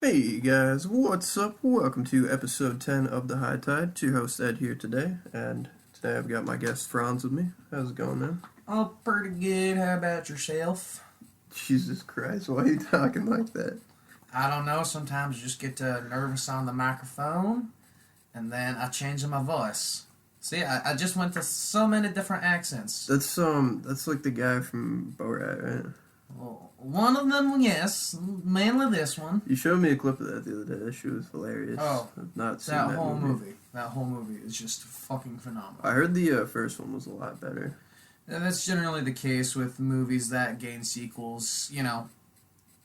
Hey guys, what's up? Welcome to episode 10 of the Hightide. It's your host Ed here today, and today I've got my guest Franz with me. How's it going, man? Oh, pretty good. How about yourself? Jesus Christ, why are you talking like that? I don't know. Sometimes I just get nervous on the microphone, and then I change my voice. See, I just went to so many different accents. That's like the guy from Borat, right? Well, one of them, yes, mainly this one. You showed me a clip of that the other day. That shit was hilarious. Oh, I've not seen that whole movie. That whole movie is just fucking phenomenal. I heard the first one was a lot better. And that's generally the case with movies that gain sequels,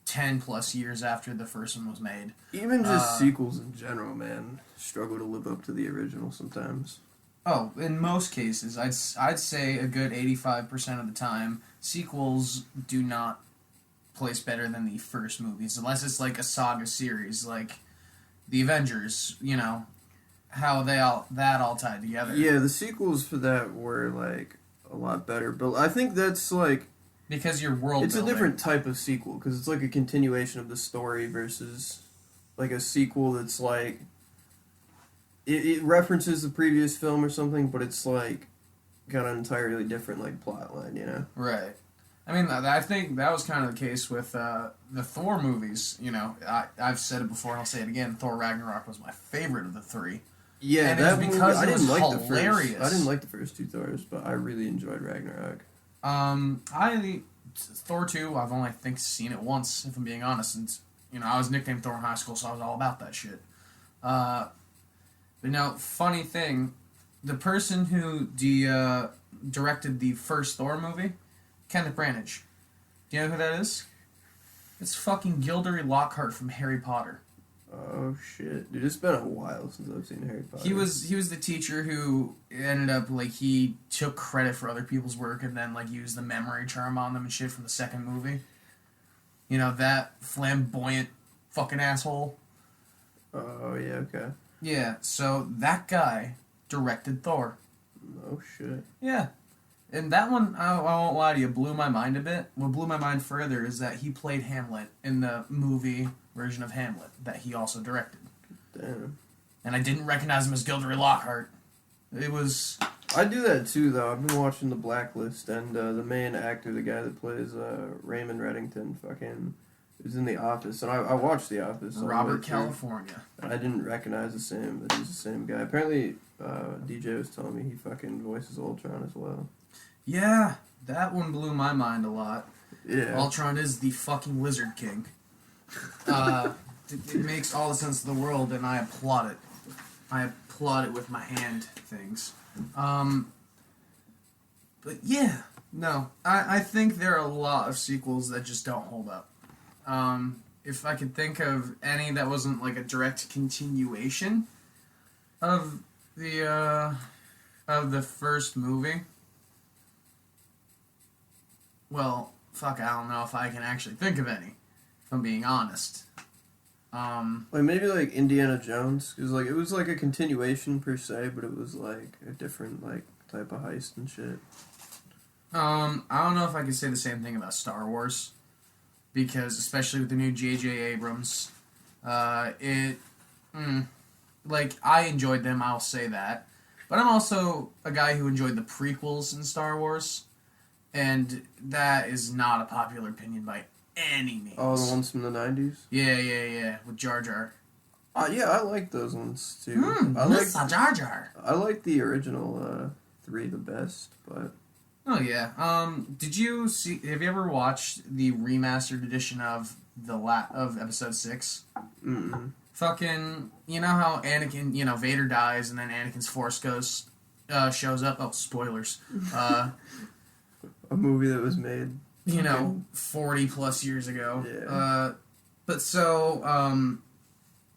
10 plus years after the first one was made. Even just sequels in general, man, struggle to live up to the original sometimes. Oh, in most cases, I'd say a good 85% of the time, sequels do not place better than the first movies, unless it's like a saga series, like the Avengers. How that all tied together. Yeah, the sequels for that were like a lot better, but I think that's like because your world. it's building. a different type of sequel because it's like a continuation of the story versus like a sequel that's like it references the previous film or something, but it's like got an entirely different like plot line, Right. I mean, I think that was kind of the case with the Thor movies. I've said it before and I'll say it again. Thor Ragnarok was my favorite of the three. Yeah, and that it was movie, because I it didn't was like hilarious. the first. I didn't like the first two Thors, but I really enjoyed Ragnarok. Thor 2, I've only, I think, seen it once, if I'm being honest. And, I was nicknamed Thor in high school, so I was all about that shit. But now, funny thing, the person who directed the first Thor movie, Kenneth Branagh. Do you know who that is? It's fucking Gilderoy Lockhart from Harry Potter. Oh shit, dude! It's been a while since I've seen Harry Potter. He was the teacher who ended up he took credit for other people's work and then used the memory charm on them and shit from the second movie. That flamboyant fucking asshole. Oh yeah, okay. Yeah, so that guy directed Thor. Oh shit. Yeah. And that one, I won't lie to you, blew my mind a bit. What blew my mind further is that he played Hamlet in the movie version of Hamlet that he also directed. Damn. And I didn't recognize him as Gilderoy Lockhart. It was... I do that too, though. I've been watching The Blacklist, and the main actor, the guy that plays Raymond Reddington, fucking is in The Office. And I watched The Office. Robert California. I didn't recognize that he's the same guy. Apparently, DJ was telling me he fucking voices Ultron as well. Yeah, that one blew my mind a lot. Yeah. Ultron is the fucking Lizard King. It makes all the sense in the world, and I applaud it. I applaud it with my hand things. But yeah, no. I think there are a lot of sequels that just don't hold up. If I could think of any that wasn't like a direct continuation of the first movie, well, fuck, I don't know if I can actually think of any, if I'm being honest. Like maybe like Indiana Jones, because like it was like a continuation per se, but it was like a different like type of heist and shit. I don't know if I can say the same thing about Star Wars, because especially with the new J.J. Abrams, I enjoyed them, I'll say that. But I'm also a guy who enjoyed the prequels in Star Wars, and that is not a popular opinion by any means. Oh, the ones from the 90s? Yeah, with Jar Jar. Yeah, I like those ones too. Mr. Jar Jar. I like the original 3 the best, but... Oh yeah. Have you ever watched the remastered edition of of Episode 6? Mm-mm. Fucking, you know how Anakin, Vader dies and then Anakin's Force Ghost shows up? Oh, spoilers. A movie that was made... 40 plus years ago. Yeah. But so,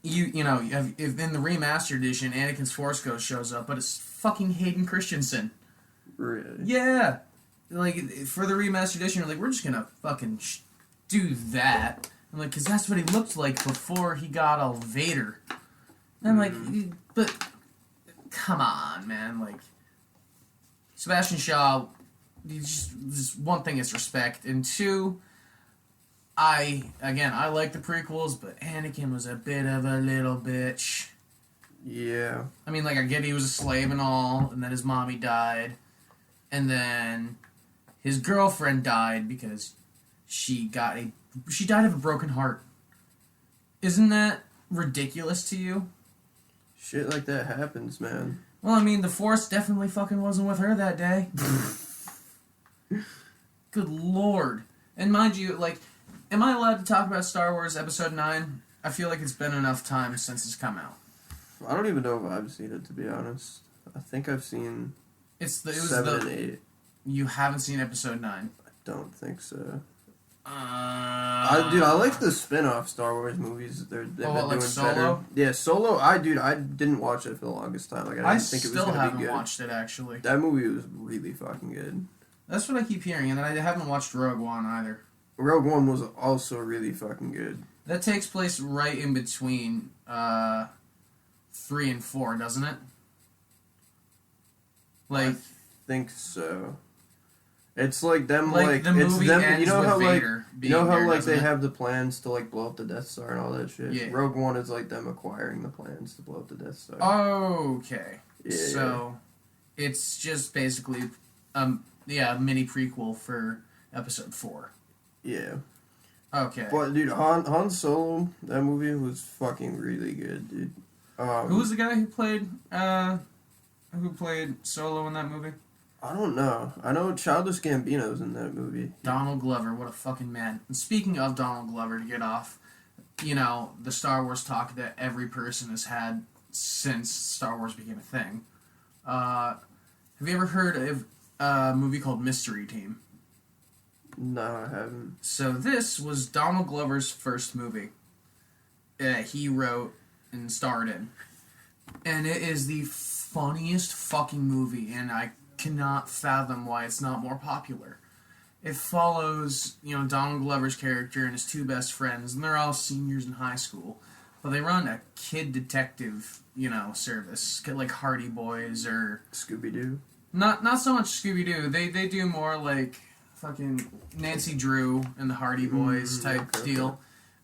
if in the remastered edition, Anakin's Force Ghost shows up, but it's fucking Hayden Christensen. Really? Yeah. For the remastered edition, we're just gonna fucking do that. Because that's what he looked like before he got all Vader. And I'm but come on, man. Sebastian Shaw, just one thing is respect, and two, I like the prequels, but Anakin was a bit of a little bitch. Yeah. I mean, like, I get he was a slave and all, and then his mommy died, and then his girlfriend died because she died of a broken heart. Isn't that ridiculous to you? Shit like that happens, man. Well, I mean, the Force definitely fucking wasn't with her that day. Good lord. And mind you, like, am I allowed to talk about Star Wars Episode 9? I feel like it's been enough time since it's come out. I don't even know if I've seen it, to be honest. I think I've seen 7 and 8. You haven't seen Episode 9? I don't think so. I like the spin-off Star Wars movies. They've been like doing Solo? better. Yeah, Solo. I didn't watch it for the longest time. Like I didn't think it was gonna be good. I still haven't watched it, actually. That movie was really fucking good. That's what I keep hearing, and I haven't watched Rogue One either. Rogue One was also really fucking good. That takes place right in between 3 and 4, doesn't it? Like, I think so. It's like them, like the it's movie them. ends You know with how Vader being there, like doesn't they it? have the plans to like blow up the Death Star and all that shit. Yeah. Rogue One is like them acquiring the plans to blow up the Death Star. Okay. Yeah. So, it's just basically, a mini prequel for Episode 4. Yeah. Okay. But dude, Han Solo, that movie was fucking really good, dude. Who was the guy who played Solo in that movie? I don't know. I know Childish Gambino's in that movie. Donald Glover, what a fucking man. And speaking of Donald Glover, to get off, the Star Wars talk that every person has had since Star Wars became a thing. Have you ever heard of a movie called Mystery Team? No, I haven't. So this was Donald Glover's first movie that he wrote and starred in. And it is the funniest fucking movie, and I cannot fathom why it's not more popular. It follows, Donald Glover's character and his two best friends, and they're all seniors in high school. But they run a kid detective, service, like Hardy Boys or Scooby-Doo? Not so much Scooby-Doo. They do more like fucking Nancy Drew and the Hardy Boys type deal.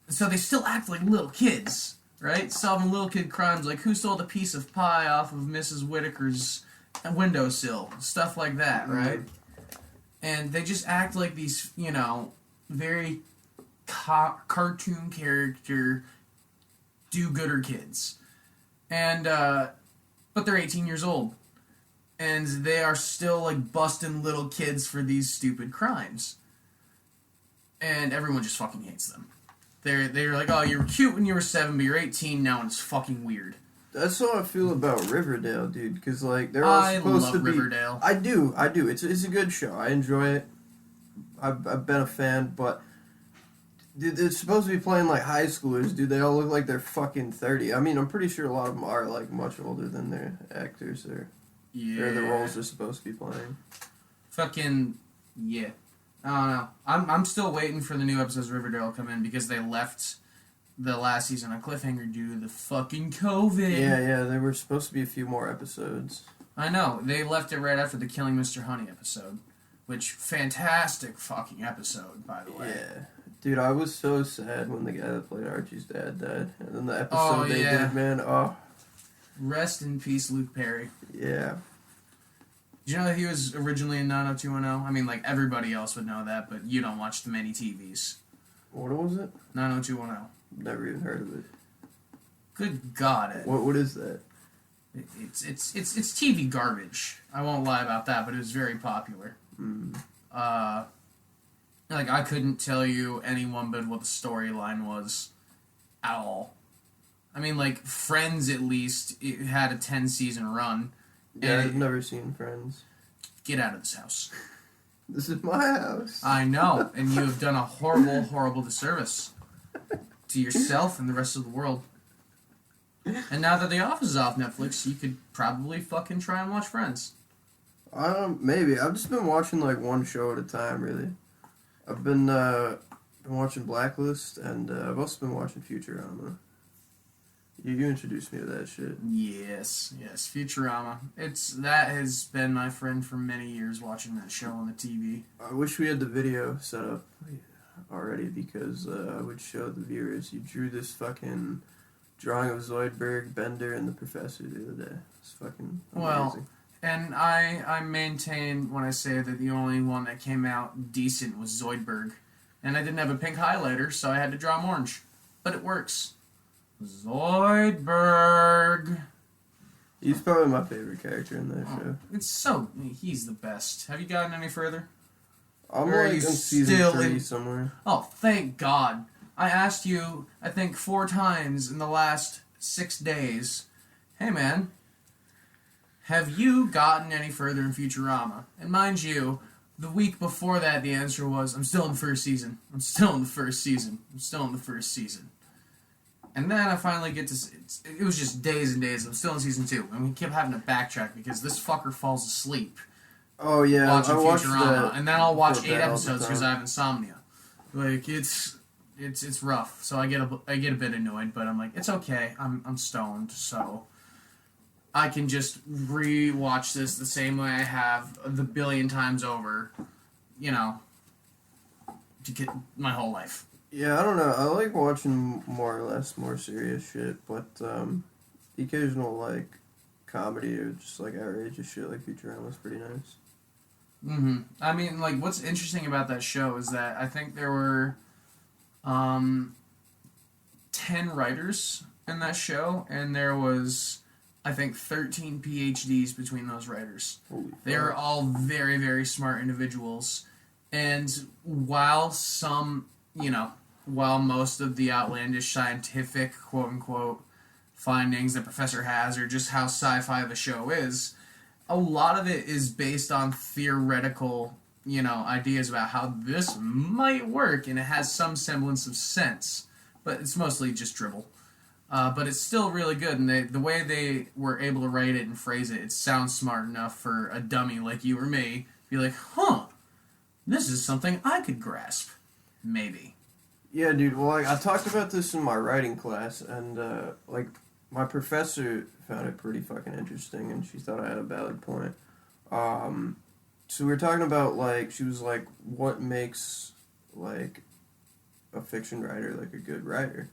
So they still act like little kids, right? Solving little kid crimes like who stole the piece of pie off of Mrs. Whitaker's windowsill, stuff like that, right? And they just act like these, very cartoon character do-gooder kids. And, but they're 18 years old. And they are still, like, busting little kids for these stupid crimes. And everyone just fucking hates them. They're like, oh, you were cute when you were 7, but you're 18 now and it's fucking weird. That's how I feel about Riverdale, dude. Because like they're all supposed to be. Riverdale. I do. It's a good show. I enjoy it. I've been a fan, but dude, they're supposed to be playing like high schoolers, dude. They all look like they're fucking 30. I mean, I'm pretty sure a lot of them are like much older than their actors or the roles they're supposed to be playing. Fucking yeah. I don't know. I'm still waiting for the new episodes of Riverdale to come in because they left the last season on cliffhanger due to the fucking COVID. Yeah, there were supposed to be a few more episodes. I know. They left it right after the Killing Mr. Honey episode. Which, fantastic fucking episode, by the way. Yeah. Dude, I was so sad when the guy that played Archie's dad died. And then the episode did, man. Oh. Rest in peace, Luke Perry. Yeah. Did you know that he was originally in 90210? I mean, like, everybody else would know that, but you don't watch the many TVs. What was it? 90210. Never even heard of it. Good God, Ed. What is that? It's TV garbage. I won't lie about that, but it was very popular. Like, I couldn't tell you any one bit what the storyline was at all. I mean, like, Friends, at least, it had a 10-season run. Yeah, I've never seen Friends. Get out of this house. This is my house. I know, and you have done a horrible, horrible disservice to yourself and the rest of the world. And now that The Office is off Netflix, you could probably fucking try and watch Friends. Maybe. I've just been watching, like, one show at a time, really. I've been watching Blacklist, and I've also been watching Futurama. You introduced me to that shit. Yes, Futurama. That has been my friend for many years watching that show on the TV. I wish we had the video set up. already because I would show the viewers. You drew this fucking drawing of Zoidberg, Bender, and the Professor the other day. It's fucking amazing. Well, and I maintain when I say that the only one that came out decent was Zoidberg. And I didn't have a pink highlighter, so I had to draw him orange. But it works. Zoidberg. He's probably my favorite character in that show. He's the best. Have you gotten any further? I'm Or are like you on season still 3 in- somewhere. Oh, thank God. I asked you, I think 4 times in the last 6 days, hey man, have you gotten any further in Futurama? And mind you, the week before that, the answer was, I'm still in the first season. I'm still in the first season. I'm still in the first season. And then I finally get to... It was just days and days. I'm still in season 2. And we kept having to backtrack because this fucker falls asleep Oh yeah, watching I watched Futurama. that. And then I'll watch before 8 bed all the episodes because time. I have insomnia. Like, it's rough. So I get a bit annoyed, but I'm like, it's okay. I'm stoned, so... I can just re-watch this the same way I have the billion times over, to get my whole life. Yeah, I don't know. I like watching more or less more serious shit, but the occasional like comedy or just like outrageous shit like Futurama is pretty nice. Mm-hmm. I mean, like, what's interesting about that show is that I think there were 10 writers in that show, and there was, I think, 13 PhDs between those writers. Holy They fuck. are all very, very smart individuals. And while while most of the outlandish scientific, quote-unquote, findings that Professor has are just how sci-fi the show is, a lot of it is based on theoretical, ideas about how this might work, and it has some semblance of sense. But it's mostly just dribble. But it's still really good, and the way they were able to write it and phrase it, it sounds smart enough for a dummy like you or me to be like, huh, this is something I could grasp. Maybe. Yeah, dude. Well, like, I talked about this in my writing class, and like my professor found it pretty fucking interesting, and she thought I had a valid point. So we were talking about like she was like, what makes like a fiction writer like a good writer?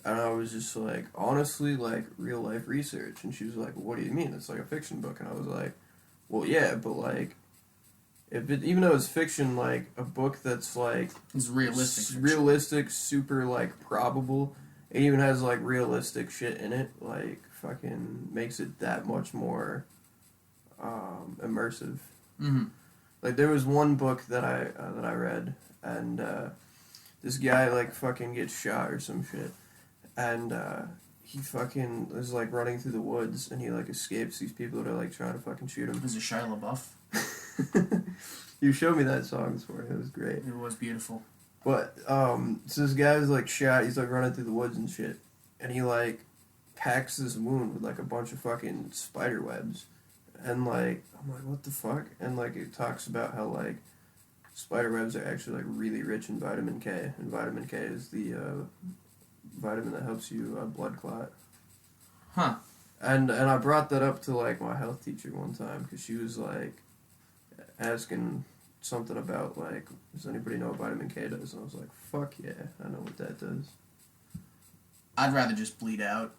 And I was just like, honestly, like real life research. And she was like, what do you mean? It's like a fiction book. And I was like, well, yeah, but like, even though it's fiction, like a book that's like It's realistic. fiction. realistic, super like probable, it even has like realistic shit in it, like fucking makes it that much more immersive. Mm-hmm. Like there was one book that I read, and this guy like fucking gets shot or some shit, and he fucking is like running through the woods, and he like escapes these people that are like trying to fucking shoot him. Was it Shia LaBeouf? You showed me that song before. It was great. It was beautiful. But so this guy's like shot. He's like running through the woods and shit, and he like packs this wound with like a bunch of fucking spider webs, and like I'm like, what the fuck? And like it talks about how like spider webs are actually like really rich in vitamin K, and vitamin K is the vitamin that helps you blood clot. Huh. And I brought that up to like my health teacher one time because she was like asking something about like, does anybody know what vitamin K does? And I was like, fuck yeah, I know what that does. I'd rather just bleed out.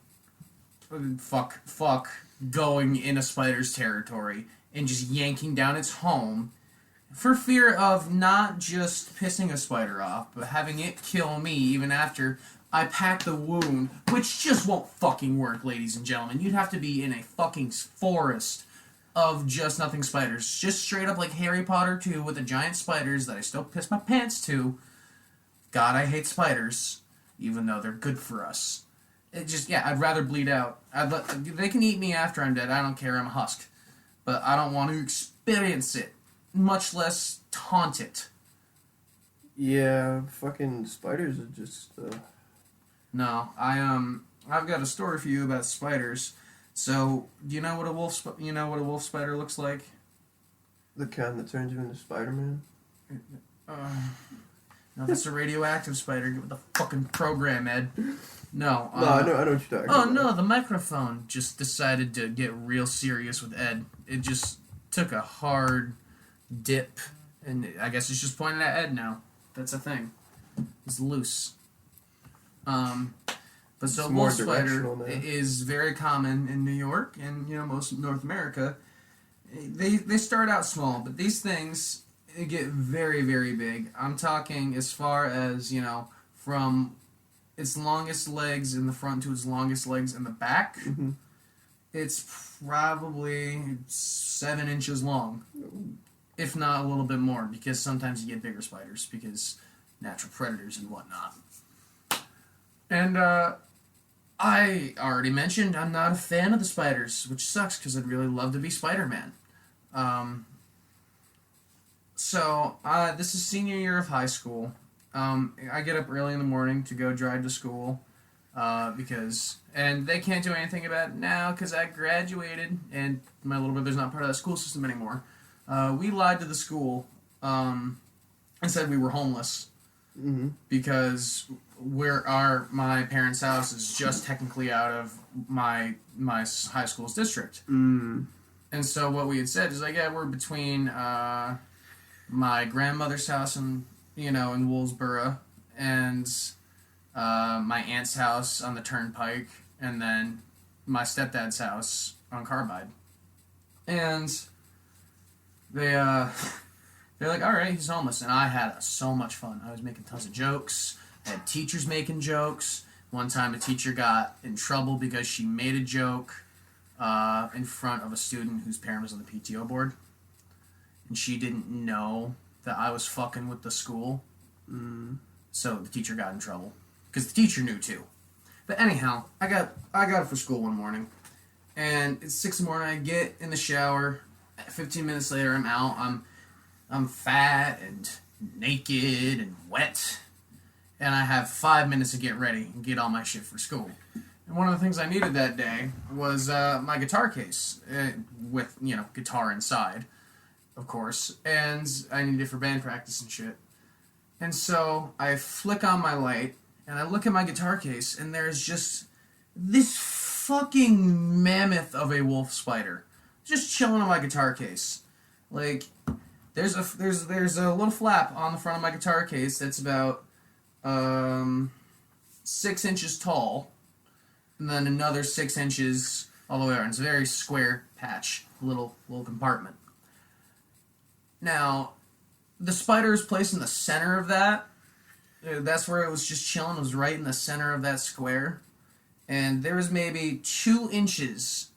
Fuck going in a spider's territory and just yanking down its home for fear of not just pissing a spider off, but having it kill me even after I pack the wound, which just won't fucking work, ladies and gentlemen. You'd have to be in a fucking forest of just nothing spiders. Just straight up like Harry Potter 2 with the giant spiders that I still piss my pants to. God, I hate spiders, even though they're good for us. It just, yeah, I'd rather bleed out. They can eat me after I'm dead. I don't care. I'm a husk. But I don't want to experience it, much less taunt it. Yeah, fucking spiders are just. No, I've got a story for you about spiders. So, do you know what a wolf spider looks like? The kind that turns you into Spider-Man? No, that's a radioactive spider. Get with the fucking program, Ed. No. No, I know what you're talking about. Oh no, the microphone just decided to get real serious with Ed. It just took a hard dip, and I guess it's just pointing at Ed now. That's a thing. It's loose. But so It's more wolf spider directional now. is very common in New York and most of North America. They start out small, but these things get very, very big. I'm talking as far as from its longest legs in the front to its longest legs in the back. Mm-hmm. It's probably 7 inches long, if not a little bit more, because sometimes you get bigger spiders because natural predators and whatnot. And I already mentioned I'm not a fan of the spiders, which sucks because I'd really love to be Spider-Man. So this is senior year of high school. I get up early in the morning to go drive to school and they can't do anything about it now because I graduated and my little brother's not part of that school system anymore. We lied to the school and said we were homeless because my parents' house is just technically out of my high school's district. And so what we had said is like, yeah, we're between my grandmother's house in Woolsboro and my aunt's house on the Turnpike, and then my stepdad's house on Carbide. And they're like, all right, he's homeless. And I had so much fun. I was making tons of jokes. I had teachers making jokes. One time a teacher got in trouble because she made a joke in front of a student whose parent was on the PTO board. And she didn't know that I was fucking with the school. So the teacher got in trouble. Because the teacher knew too. But anyhow, I got up for school one morning. And it's 6 in the morning. I get in the shower. 15 minutes later, I'm out. I'm fat and naked and wet. And I have 5 minutes to get ready and get all my shit for school. And one of the things I needed that day was my guitar case with, guitar inside, of course. And I needed it for band practice and shit. And so I flick on my light and I look at my guitar case and there's just this fucking mammoth of a wolf spider just chilling on my guitar case. Like, there's a little flap on the front of my guitar case that's about 6 inches tall, and then another 6 inches all the way around. It's a very square patch, little compartment. Now, the spider is placed in the center of that. That's where it was just chilling. It was right in the center of that square, and there was maybe 2 inches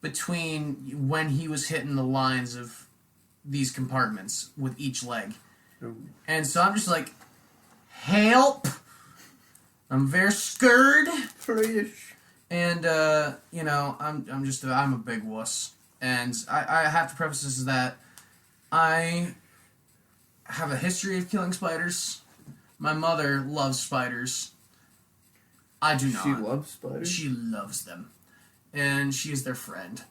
between when he was hitting the lines of these compartments with each leg. And so I'm just like, help! I'm very scared. Please. And, I'm a big wuss. And I have to preface this as that I have a history of killing spiders. My mother loves spiders. I do not. She loves spiders? She loves them. And she is their friend.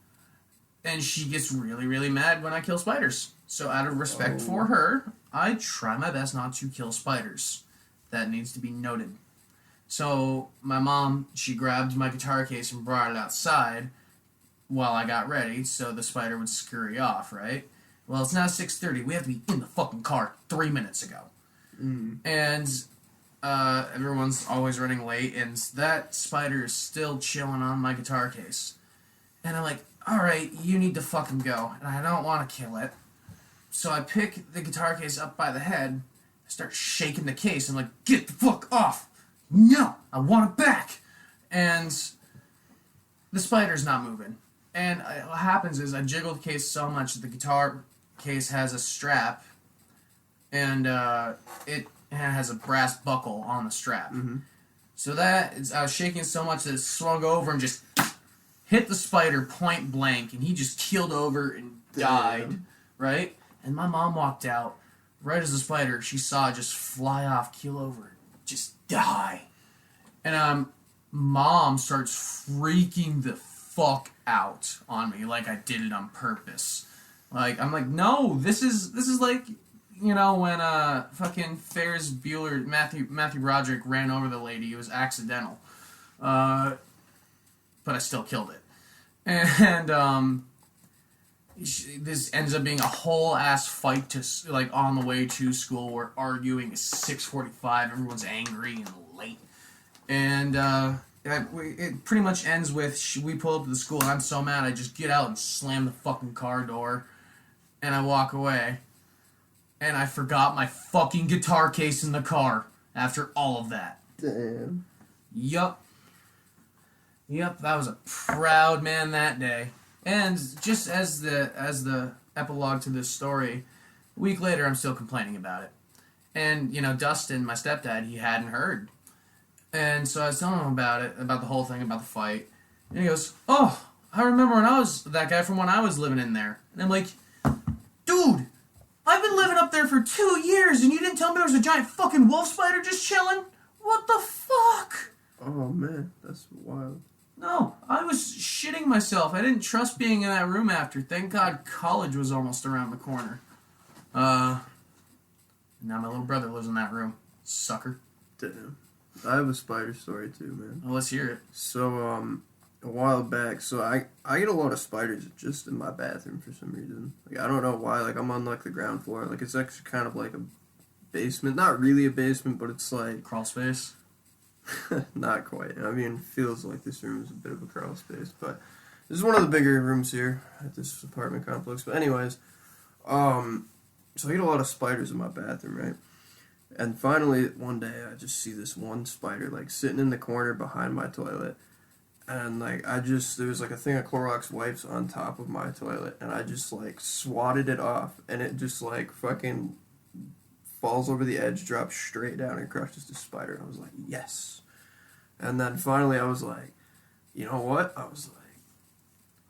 And she gets really, really mad when I kill spiders. So out of respect for her, I try my best not to kill spiders. That needs to be noted. So my mom, she grabbed my guitar case and brought it outside while I got ready so the spider would scurry off, right? Well, it's now 6:30. We have to be in the fucking car 3 minutes ago. And everyone's always running late, and that spider is still chilling on my guitar case. And I'm like, alright, you need to fucking go. And I don't want to kill it. So I pick the guitar case up by the head, I start shaking the case, I'm like, get the fuck off! No! I want it back! And the spider's not moving. And what happens is I jiggle the case so much that the guitar case has a strap, and it has a brass buckle on the strap. So I was shaking so much that it swung over and just hit the spider point blank, and he just keeled over and died, right? And my mom walked out right as the spider, she saw it just fly off, keel over, just die. And mom starts freaking the fuck out on me like I did it on purpose. Like, I'm like, no, this is like, when fucking Ferris Bueller, Matthew Broderick ran over the lady. It was accidental. But I still killed it. And this ends up being a whole ass fight to like on the way to school. We're arguing at 6:45. Everyone's angry and late, and it pretty much ends with we pull up to the school. And I'm so mad. I just get out and slam the fucking car door, and I walk away. And I forgot my fucking guitar case in the car after all of that. Damn. Yup, that was a proud man that day. And just as the epilogue to this story, a week later I'm still complaining about it. And, Dustin, my stepdad, he hadn't heard. And so I was telling him about it, about the whole thing, about the fight. And he goes, "Oh, I remember when I was that guy from when I was living in there." And I'm like, "Dude, I've been living up there for 2 years and you didn't tell me there was a giant fucking wolf spider just chilling? What the fuck?" Oh man, that's wild. No, I was shitting myself. I didn't trust being in that room after. Thank God college was almost around the corner. Now my little brother lives in that room. Sucker. Damn. I have a spider story too, man. Well, let's hear it. So, a while back, so I get a lot of spiders just in my bathroom for some reason. Like, I don't know why. Like, I'm on, like, the ground floor. Like, it's actually kind of like a basement. Not really a basement, but it's like... Crawl space? Not quite. I mean, it feels like this room is a bit of a crawl space, but this is one of the bigger rooms here at this apartment complex. But anyways, so I get a lot of spiders in my bathroom, right? And finally, one day, I just see this one spider, like, sitting in the corner behind my toilet. And, like, there was, like, a thing of Clorox wipes on top of my toilet. And I just, like, swatted it off. And it just, like, fucking falls over the edge, drops straight down, and crushes the spider. And I was like, yes. And then finally, I was like, you know what? I was like,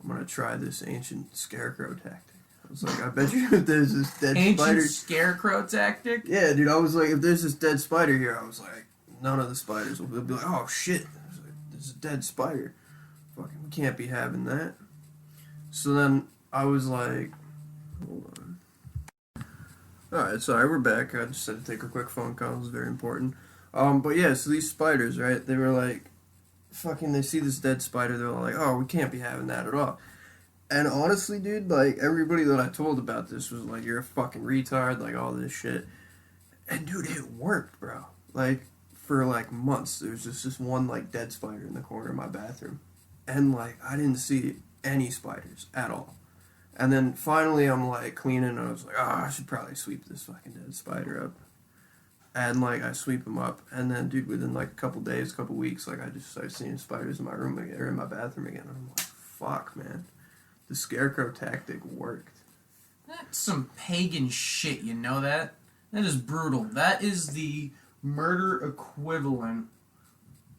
I'm going to try this ancient scarecrow tactic. I was like, I bet you if there's this dead spider... Ancient scarecrow tactic? Yeah, dude, I was like, if there's this dead spider here, I was like, none of the spiders will be like, oh, shit. I was like, there's a dead spider. Fucking, we can't be having that. So then I was like, hold on. Alright, sorry, we're back. I just had to take a quick phone call. It was very important. But yeah, so these spiders, right, they were like, fucking, they see this dead spider, they're like, oh, we can't be having that at all. And honestly, dude, like, everybody that I told about this was like, you're a fucking retard, like, all this shit. And, dude, it worked, bro. Like, for, like, months, there was just this one, like, dead spider in the corner of my bathroom. And, like, I didn't see any spiders at all. And then, finally, I'm, like, cleaning, and I was like, I should probably sweep this fucking dead spider up. And, like, I sweep him up, and then, dude, within, like, a couple days, couple weeks, like, I just started seeing spiders in my room again, or in my bathroom again. And I'm like, fuck, man. The scarecrow tactic worked. That's some pagan shit, you know that? That is brutal. That is the murder equivalent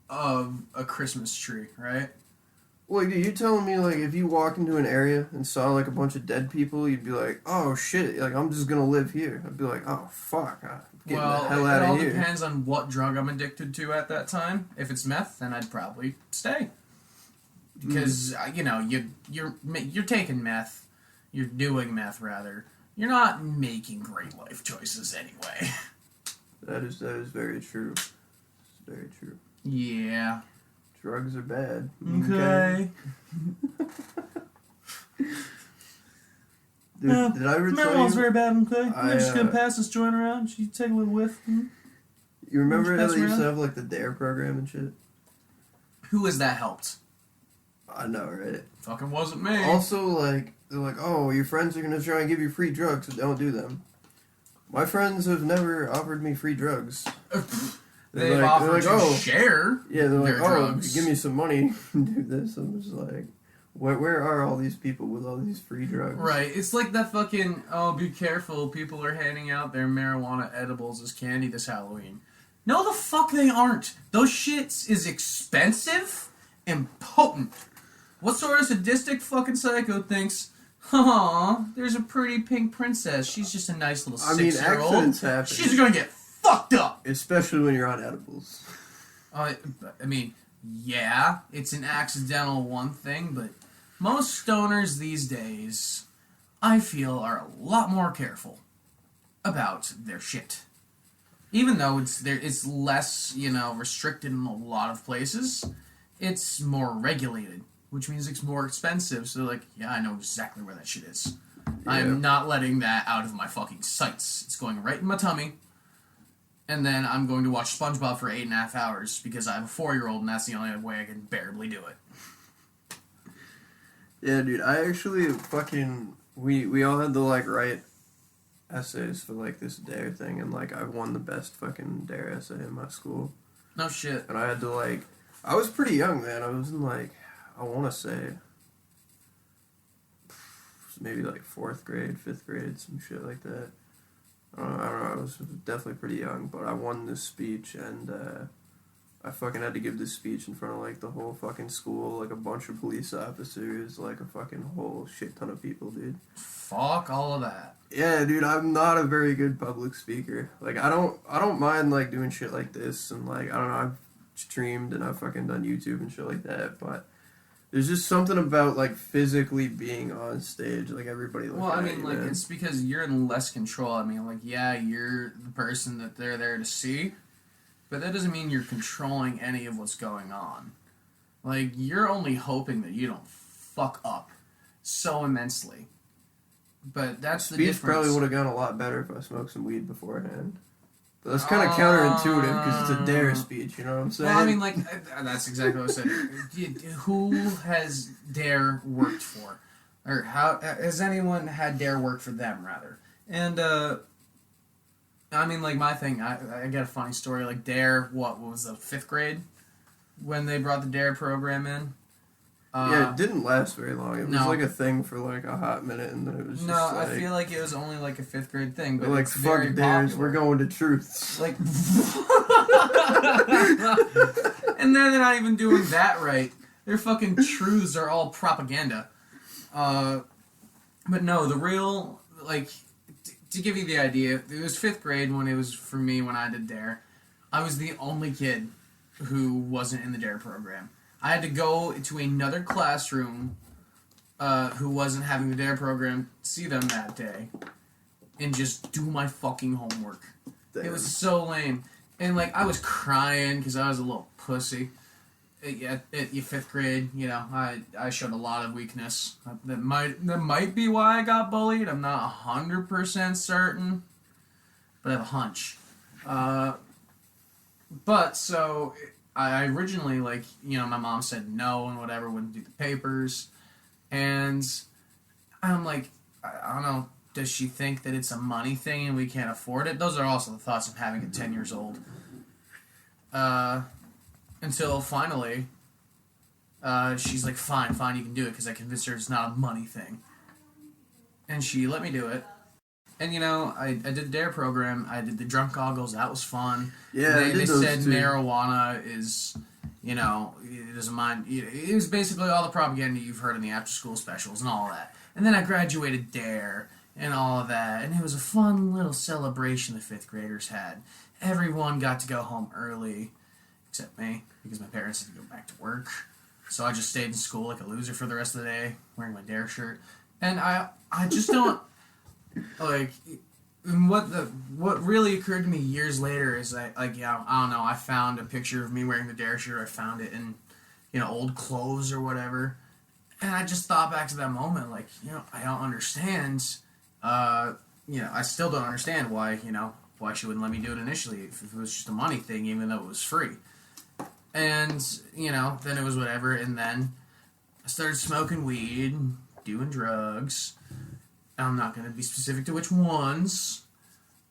of a Christmas tree, right? Well, you're telling me, like, if you walk into an area and saw, like, a bunch of dead people, you'd be like, oh, shit, like, I'm just gonna live here. I'd be like, oh, fuck, I'm getting the hell out of here. It all depends on what drug I'm addicted to at that time. If it's meth, then I'd probably stay. Because, you're taking meth, you're doing meth, rather. You're not making great life choices anyway. That is very true. It's very true. Yeah. Drugs are bad. Okay. Dude, did I ever tell you? Marijuana's very bad, okay? I'm just gonna pass this joint around. You take a little whiff. You remember how they used to have, like, the DARE program and shit? Who has that helped? I know, right? Fucking wasn't me. Also, like, they're like, oh, your friends are gonna try and give you free drugs, so don't do them. My friends have never offered me free drugs. They've offered to share. Yeah, they're like, drugs. Give me some money to do this. I'm just like, where are all these people with all these free drugs? Right. It's like that fucking, be careful, people are handing out their marijuana edibles as candy this Halloween. No, the fuck they aren't. Those shits is expensive and potent. What sort of sadistic fucking psycho thinks, there's a pretty pink princess. She's just a nice little 6-year-old. Accidents happen. She's gonna get fucked up. Especially when you're on edibles. I mean, yeah, it's an accidental one thing, but most stoners these days, I feel, are a lot more careful about their shit. Even though it's less, restricted in a lot of places, it's more regulated, which means it's more expensive. So they're like, yeah, I know exactly where that shit is. Yeah. I am not letting that out of my fucking sights. It's going right in my tummy. And then I'm going to watch SpongeBob for 8.5 hours because I have a 4-year-old and that's the only way I can barely do it. Yeah, dude, I actually we all had to, like, write essays for, like, this DARE thing, and, like, I won the best fucking DARE essay in my school. No shit. And I had to, like, I was pretty young, man. I was in, like, I want to say maybe, like, 4th grade, 5th grade, some shit like that. I don't know, I was definitely pretty young, but I won this speech, and I fucking had to give this speech in front of, like, the whole fucking school, like, a bunch of police officers, like, a fucking whole shit ton of people, dude. Fuck all of that. Yeah, dude, I'm not a very good public speaker. Like, I don't mind, like, doing shit like this, and, like, I don't know, I've streamed and I've fucking done YouTube and shit like that, but there's just something about, like, physically being on stage, like, everybody looking at you, like, man. it's because you're in less control. I mean, like, yeah, you're the person that they're there to see, but that doesn't mean you're controlling any of what's going on. Like, you're only hoping that you don't fuck up so immensely. But that's the difference. Speech probably would have gone a lot better if I smoked some weed beforehand. But that's kind of counterintuitive because it's a DARE speech, you know what I'm saying? Well, I mean, like, that's exactly what I said. Who has DARE worked for? Or how has anyone had DARE work for them, rather? And, I mean, like, my thing, I got a funny story. Like, DARE, what was the 5th grade? When they brought the DARE program in? Yeah, it didn't last very long. It was no. like a thing for like a hot minute, and then it was just like... I feel like it was only like a 5th grade thing, but like, it's fuck very DAREs, popular. we're going to truths. Like, and they're not even doing that right. Their fucking truths are all propaganda. But no, the real, like, to give you the idea, it was 5th grade when it was for me when I did DARE. I was the only kid who wasn't in the DARE program. I had to go to another classroom who wasn't having the DARE program, see them that day, and just do my fucking homework. Damn. It was so lame. And, like, I was crying because I was a little pussy. At 5th grade, you know, I showed a lot of weakness. That might be why I got bullied. I'm not 100% certain, but I have a hunch. But, so... I originally, like, you know, my mom said no and whatever, wouldn't do the papers. And I'm like, I don't know, does she think that it's a money thing and we can't afford it? Those are also the thoughts of having it 10 years old. Until finally, she's like, fine, you can do it, because I convinced her it's not a money thing. And she let me do it. And, you know, I did the DARE program. I did the drunk goggles. That was fun. Yeah, they said too. Marijuana is, you know, it doesn't mind. It was basically all the propaganda you've heard in the after-school specials and all that. And then I graduated DARE and all of that. And it was a fun little celebration the 5th graders had. Everyone got to go home early, except me, because my parents had to go back to work. So I just stayed in school like a loser for the rest of the day, wearing my DARE shirt. And I just don't... Like, what really occurred to me years later is I don't know, I found a picture of me wearing the DARE shirt. I found it in, you know, old clothes or whatever, and I just thought back to that moment, like, you know, I don't understand, you know, I still don't understand why she wouldn't let me do it initially if it was just a money thing, even though it was free. And, you know, then it was whatever, and then I started smoking weed, doing drugs. I'm not going to be specific to which ones,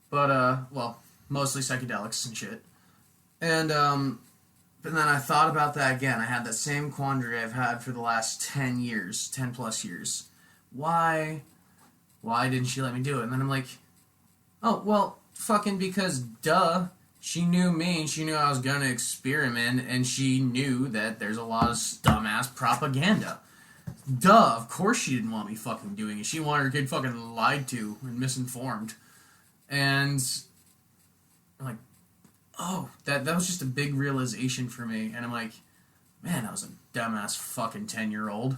but, well, mostly psychedelics and shit. And, but then I thought about that again. I had that same quandary I've had for the last 10 years, 10 plus years. Why didn't she let me do it? And then I'm like, oh, well, fucking because, duh, she knew me and she knew I was going to experiment, and she knew that there's a lot of dumbass propaganda. Duh, of course she didn't want me fucking doing it. She wanted her kid fucking lied to and misinformed. And I'm like, oh, that was just a big realization for me. And I'm like, man, I was a dumbass fucking 10-year-old.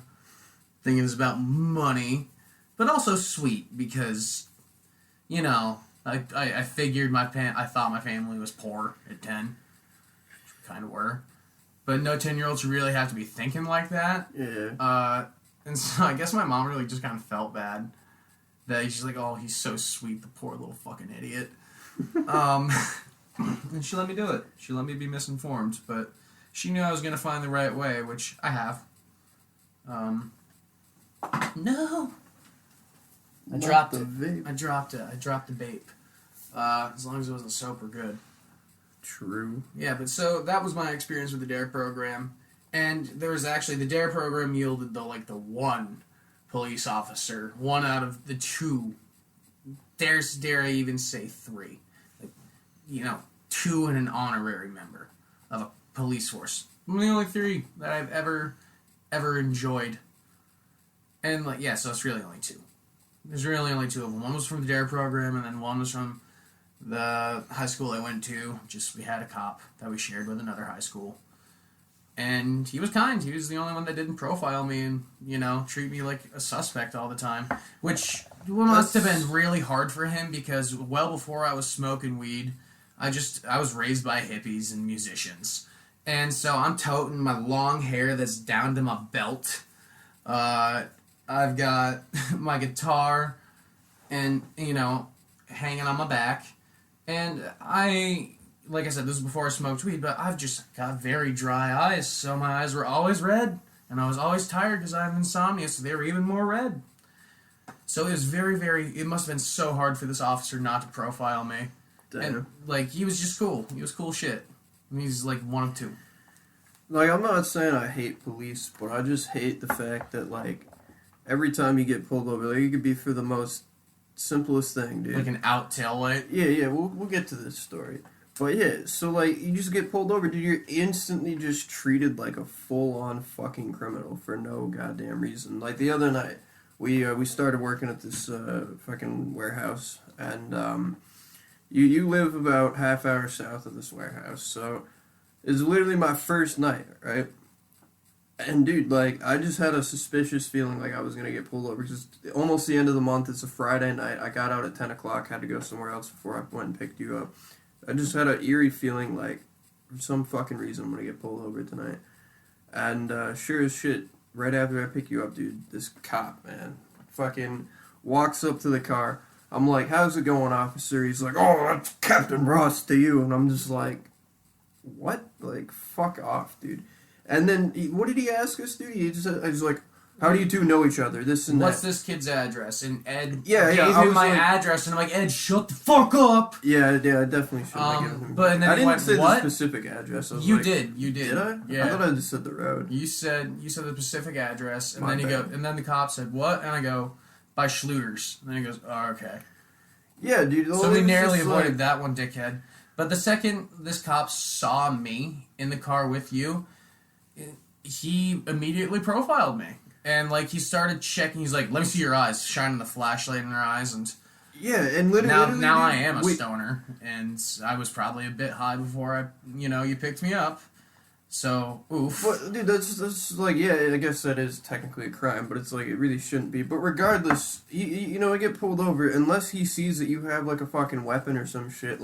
Thinking it's about money. But also sweet, because, you know, I figured I thought my family was poor at 10. Which we kind of were. but no 10-year-old should really have to be thinking like that. Yeah. And so I guess my mom really just kind of felt bad that she's like, oh, he's so sweet, the poor little fucking idiot. And she let me do it. She let me be misinformed, but she knew I was gonna find the right way, which I have. No. I dropped it. I dropped it. I dropped the vape. As long as it wasn't soap, we're good. True. Yeah, but so that was my experience with the DARE program, and there was actually the DARE program yielded the one police officer, one out of the two. Dare I even say three? Like, 2 and an honorary member of a police force. I'm the only 3 that I've ever enjoyed, and so it's really only 2. There's really only 2 of them. One was from the DARE program, and then one was from the high school I went to. We had a cop that we shared with another high school. And he was kind. He was the only one that didn't profile me and, treat me like a suspect all the time. Which must have been really hard for him because well before I was smoking weed, I was raised by hippies and musicians. And so I'm toting my long hair that's down to my belt. I've got my guitar and, hanging on my back. And like I said, this was before I smoked weed, but I've just got very dry eyes, so my eyes were always red, and I was always tired because I have insomnia, so they were even more red. So it was very, very, it must have been so hard for this officer not to profile me. Damn. And, he was just cool. He was cool shit. And he's, one of 2. I'm not saying I hate police, but I just hate the fact that, every time you get pulled over, it could be for the most simplest thing, dude. Like an out tail light? Yeah, we'll get to this story. But yeah, so you just get pulled over, dude, you're instantly just treated like a full-on fucking criminal for no goddamn reason. The other night, we started working at this fucking warehouse, and you live about half hour south of this warehouse, so it's literally my first night, right? And dude, I just had a suspicious feeling I was gonna get pulled over because almost the end of the month. It's a Friday night. I got out at 10 o'clock. Had to go somewhere else before I went and picked you up. I just had an eerie feeling for some fucking reason I'm gonna get pulled over tonight. And sure as shit, right after I pick you up, dude, this cop, man, fucking walks up to the car. I'm like, "How's it going, officer?" He's like, "Oh, that's Captain Ross to you," and I'm just like, "What? Fuck off, dude." And then, what did he ask us, dude? I was like, "How do you two know each other?" This and What's that. this kid's address? And Ed gave me my address, and I'm like, "Ed, shut the fuck up!" Yeah, I definitely should have given him. But and then I he didn't went, say what? the specific address. I was You did. Did I? Yeah. I thought I just said the road. You said the specific address, and My then bad. and then the cop said, "What?" And I go, "By Schluter's." And then he goes, "Oh, okay." Yeah, dude. So we narrowly avoided that one, dickhead. But the second this cop saw me in the car with you, he immediately profiled me. And, he started checking. He's like, "Let me see your eyes," shining the flashlight in your eyes. And yeah, and literally, now I am a stoner. And I was probably a bit high before you picked me up. So, oof. But, dude, that's yeah, I guess that is technically a crime, but it's it really shouldn't be. But regardless, I get pulled over, unless he sees that you have, a fucking weapon or some shit,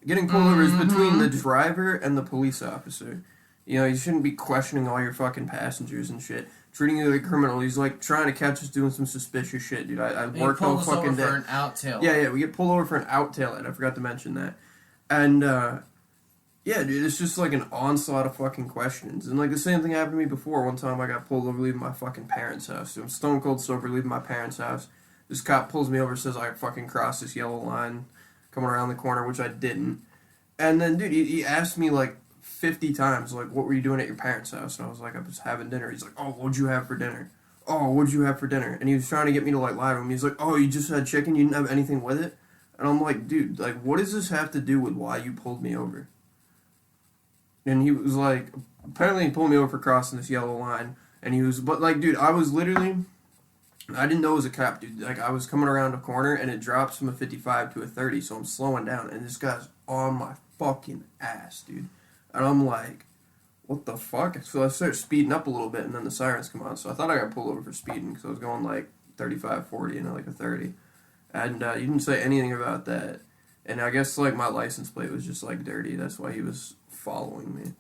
getting pulled over is between the driver and the police officer. You shouldn't be questioning all your fucking passengers and shit. Treating you like a criminal. He's, trying to catch us doing some suspicious shit, dude. I worked all fucking day. For an out tail. Yeah, we get pulled over for an out tail, and I forgot to mention that. And, yeah, dude, it's just an onslaught of fucking questions. And the same thing happened to me before. One time I got pulled over leaving my fucking parents' house. So I'm stone cold sober leaving my parents' house. This cop pulls me over, says I fucking crossed this yellow line coming around the corner, which I didn't. And then, dude, he asked me 50 times, what were you doing at your parents' house? And I was like, I was having dinner. He's like, "Oh, what'd you have for dinner? Oh, what'd you have for dinner?" And he was trying to get me to lie to him. He's like, "Oh, you just had chicken? You didn't have anything with it?" And I'm like, "Dude, what does this have to do with why you pulled me over?" And he was like, apparently he pulled me over for crossing this yellow line. And he was, but dude, I was literally, I didn't know it was a cop, dude. I was coming around a corner and it drops from a 55 to a 30, so I'm slowing down. And this guy's on my fucking ass, dude. And I'm like, what the fuck? So I start speeding up a little bit and then the sirens come on. So I thought I got pulled over for speeding because I was going 35, 40 and a 30. And you didn't say anything about that. And I guess my license plate was just dirty. That's why he was following me.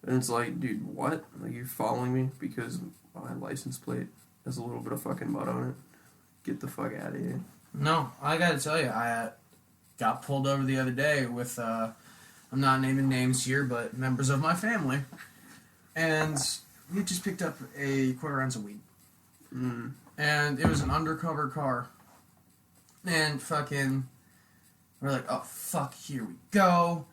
And it's like, dude, what? Like, you're following me because my license plate has a little bit of fucking mud on it? Get the fuck out of here. No, I gotta tell you, I got pulled over the other day with, I'm not naming names here, but members of my family. And we just picked up a quarter ounce of weed. Mm. And it was an undercover car. And fucking, we're like, oh fuck, here we go.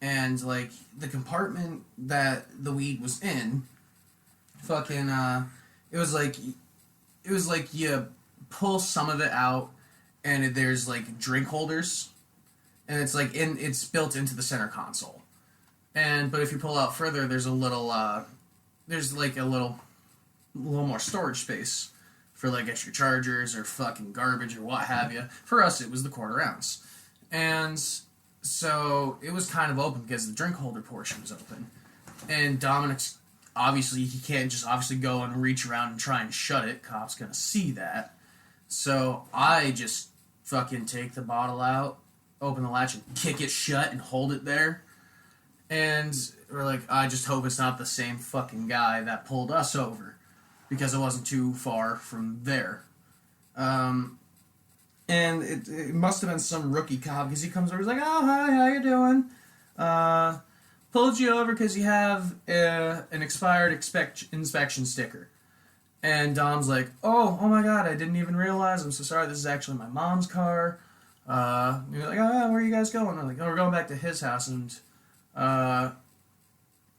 And like, the compartment that the weed was in, fucking, it was like you pull some of it out, and there's like drink holders, and it's built into the center console. But if you pull out further, there's a little more storage space for like extra chargers or fucking garbage or what have you. For us, it was the quarter ounce, and so it was kind of open because the drink holder portion was open, and Dominic's obviously he can't just obviously go and reach around and try and shut it. Cop's gonna see that, so I just fucking take the bottle out, open the latch, and kick it shut and hold it there. And we're like, I just hope it's not the same fucking guy that pulled us over, because it wasn't too far from there. And it must have been some rookie cop, because he comes over, he's like, oh, hi, how you doing? Pulled you over because you have an expired inspection sticker. And Dom's like, oh my god, I didn't even realize, I'm so sorry, this is actually my mom's car. You're like, oh, where are you guys going? I'm like, oh, we're going back to his house, and one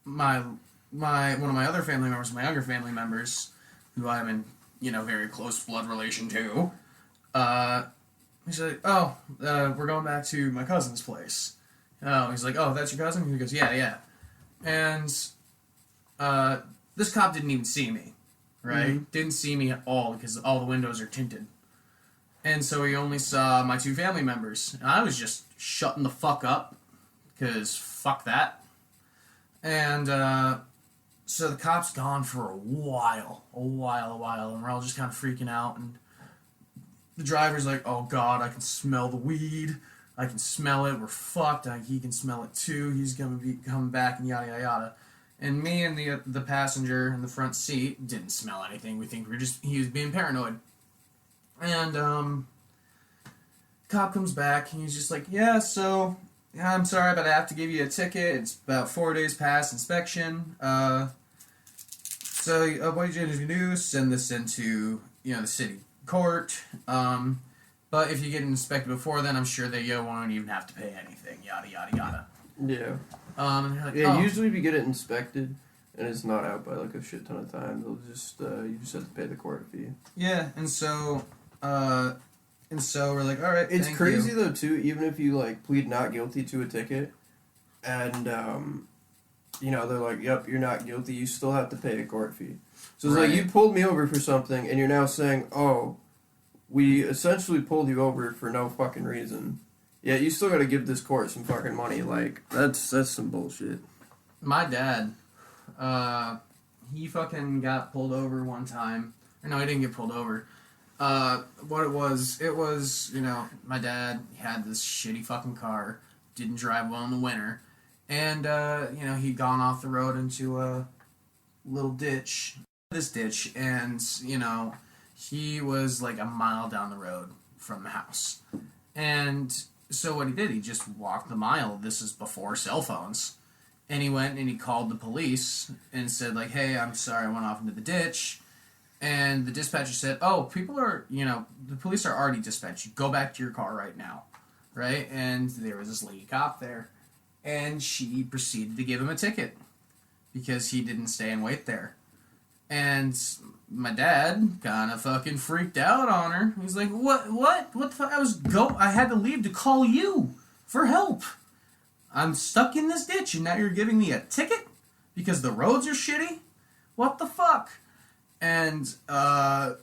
of my other family members, my younger family members, who I'm in, very close blood relation to, he's like, oh, we're going back to my cousin's place. Oh, he's like, oh, that's your cousin? He goes, yeah. And this cop didn't even see me, right? Mm-hmm. Didn't see me at all because all the windows are tinted. And so he only saw my two family members. And I was just shutting the fuck up because fuck that. And so the cop's gone for a while, and we're all just kind of freaking out. And the driver's like, oh god, I can smell the weed. I can smell it. We're fucked. He can smell it too. He's gonna be coming back and yada yada yada. And me and the passenger in the front seat didn't smell anything. We think he was being paranoid. And cop comes back and he's just like, yeah, so I'm sorry, but I have to give you a ticket. It's about 4 days past inspection. So what you need to do is send this into the city court. But if you get inspected before then, I'm sure that you won't even have to pay anything. Yada yada yada. Yeah. And you're like, yeah. oh. Usually, if you get it inspected and it's not out by like a shit ton of time, they'll just you just have to pay the court fee. Yeah, and so we're like, all right. It's thank crazy you. though too. Even if you like plead not guilty to a ticket, and they're like, yep, you're not guilty. You still have to pay a court fee. So it's like you pulled me over for something, and you're now saying, oh, we essentially pulled you over for no fucking reason. Yeah, you still gotta give this court some fucking money. Like, that's some bullshit. My dad, he fucking got pulled over one time. Or no, he didn't get pulled over. What it was, my dad had this shitty fucking car, didn't drive well in the winter, and, he'd gone off the road into a little ditch, and, he was like a mile down the road from the house. And so what he did, he just walked the mile. This is before cell phones. And he went and he called the police and said, like, hey, I'm sorry, I went off into the ditch. And the dispatcher said, oh, people are, the police are already dispatched. You go back to your car right now. Right? And there was this lady cop there. And she proceeded to give him a ticket because he didn't stay and wait there. And my dad kind of fucking freaked out on her. He's like, what the fuck? I had to leave to call you for help. I'm stuck in this ditch and now you're giving me a ticket because the roads are shitty? What the fuck? And, of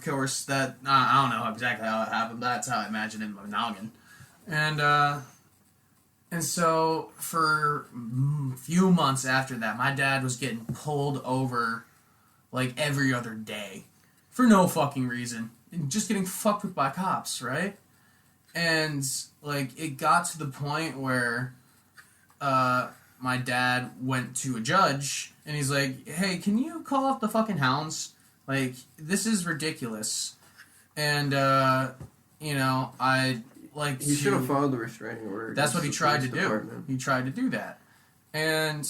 course, I don't know exactly how it happened, but that's how I imagine it in my noggin. And so, for a few months after that, my dad was getting pulled over, like, every other day. For no fucking reason. And just getting fucked with by cops, right? And, like, it got to the point where, my dad went to a judge, and he's like, hey, can you call off the fucking hounds? Like, this is ridiculous. And, you know, I like He should have followed the restraining order. That's what he tried to do. He tried to do that. And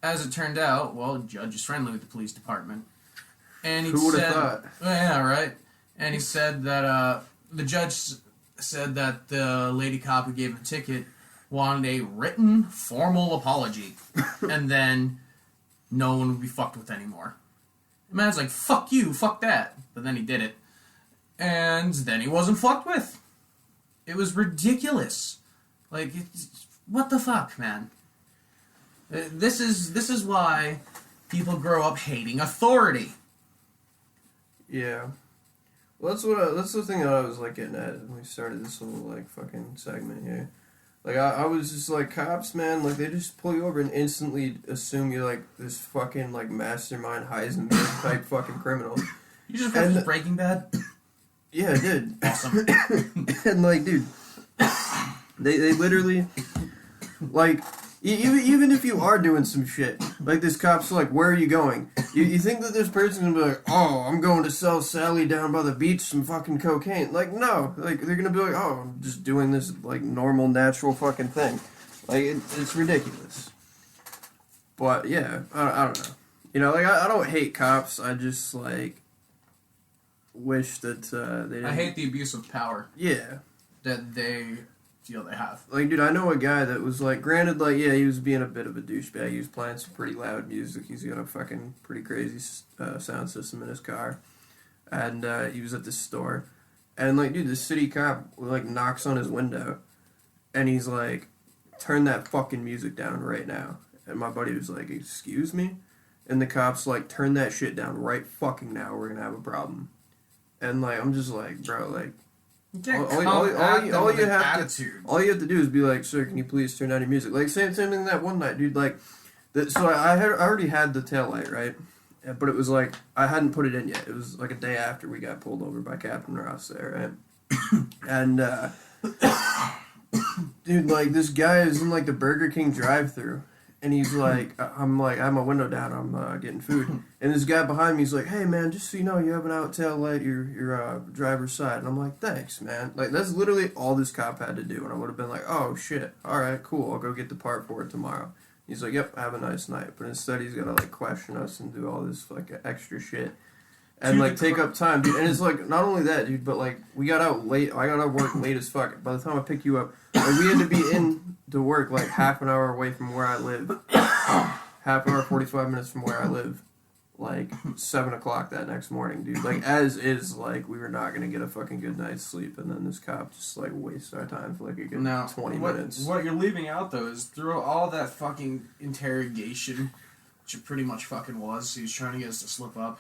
as it turned out, well, the judge is friendly with the police department. And he Who would have said, thought? yeah, right. And he said that the judge said that the lady cop who gave him the ticket wanted a written, formal apology. And then no one would be fucked with anymore. The man's like, fuck you, fuck that. But then he did it. And then he wasn't fucked with. It was ridiculous. Like, what the fuck, man? This is why people grow up hating authority. Yeah. Well, that's the thing that I was like getting at when we started this whole like fucking segment here. Like I was just like, cops, man, like they just pull you over and instantly assume you're like this fucking like mastermind Heisenberg type fucking criminal. You just watched Breaking Bad? Yeah, I did. Awesome. And like, dude, they literally like. Even if you are doing some shit, like this cop's like, where are you going? You think that this person's gonna be like, oh, I'm going to sell Sally down by the beach some fucking cocaine. Like, no. Like, they're gonna be like, oh, I'm just doing this, like, normal, natural fucking thing. Like, it's ridiculous. But, yeah, I don't know. You know, like, I don't hate cops. I just, like, wish that they didn't... I hate the abuse of power. Yeah. That they feel they have. Like, dude, I know a guy that was like, granted, like, yeah, he was being a bit of a douchebag. He was playing some pretty loud music. He's got a fucking pretty crazy sound system in his car. And he was at this store. And, like, dude, the city cop, like, knocks on his window. And he's like, turn that fucking music down right now. And my buddy was like, excuse me? And the cop's like, turn that shit down right fucking now. We're gonna have a problem. And, like, I'm just like, bro, like, You can't all you have attitude. all you have to do is be like, sir, can you please turn down your music? Like, same thing that one night, dude. Like, so I already had the taillight, right? Yeah, but it was like, I hadn't put it in yet. It was like a day after we got pulled over by Captain Ross there, right? And, dude, like, this guy is in, like, the Burger King drive-thru. And he's like, I have my window down, I'm getting food. And this guy behind me is like, hey, man, just so you know, you have an out tail light, your driver's side. And I'm like, thanks, man. Like, that's literally all this cop had to do. And I would have been like, oh, shit, all right, cool, I'll go get the part for it tomorrow. He's like, yep, have a nice night. But instead he's got to, like, question us and do all this, like, extra shit. And, like, take up time, dude. And it's like, not only that, dude, but, like, we got out late. I got out of work late as fuck. By the time I picked you up, like, we had to be in to work, like, half an hour away from where I live. Half hour, 45 minutes from where I live. Like, 7 o'clock that next morning, dude. Like, as is, like, we were not going to get a fucking good night's sleep. And then this cop just, like, wasted our time for, like, a good 20 minutes. What you're leaving out, though, is through all that fucking interrogation, which it pretty much fucking was, he was trying to get us to slip up.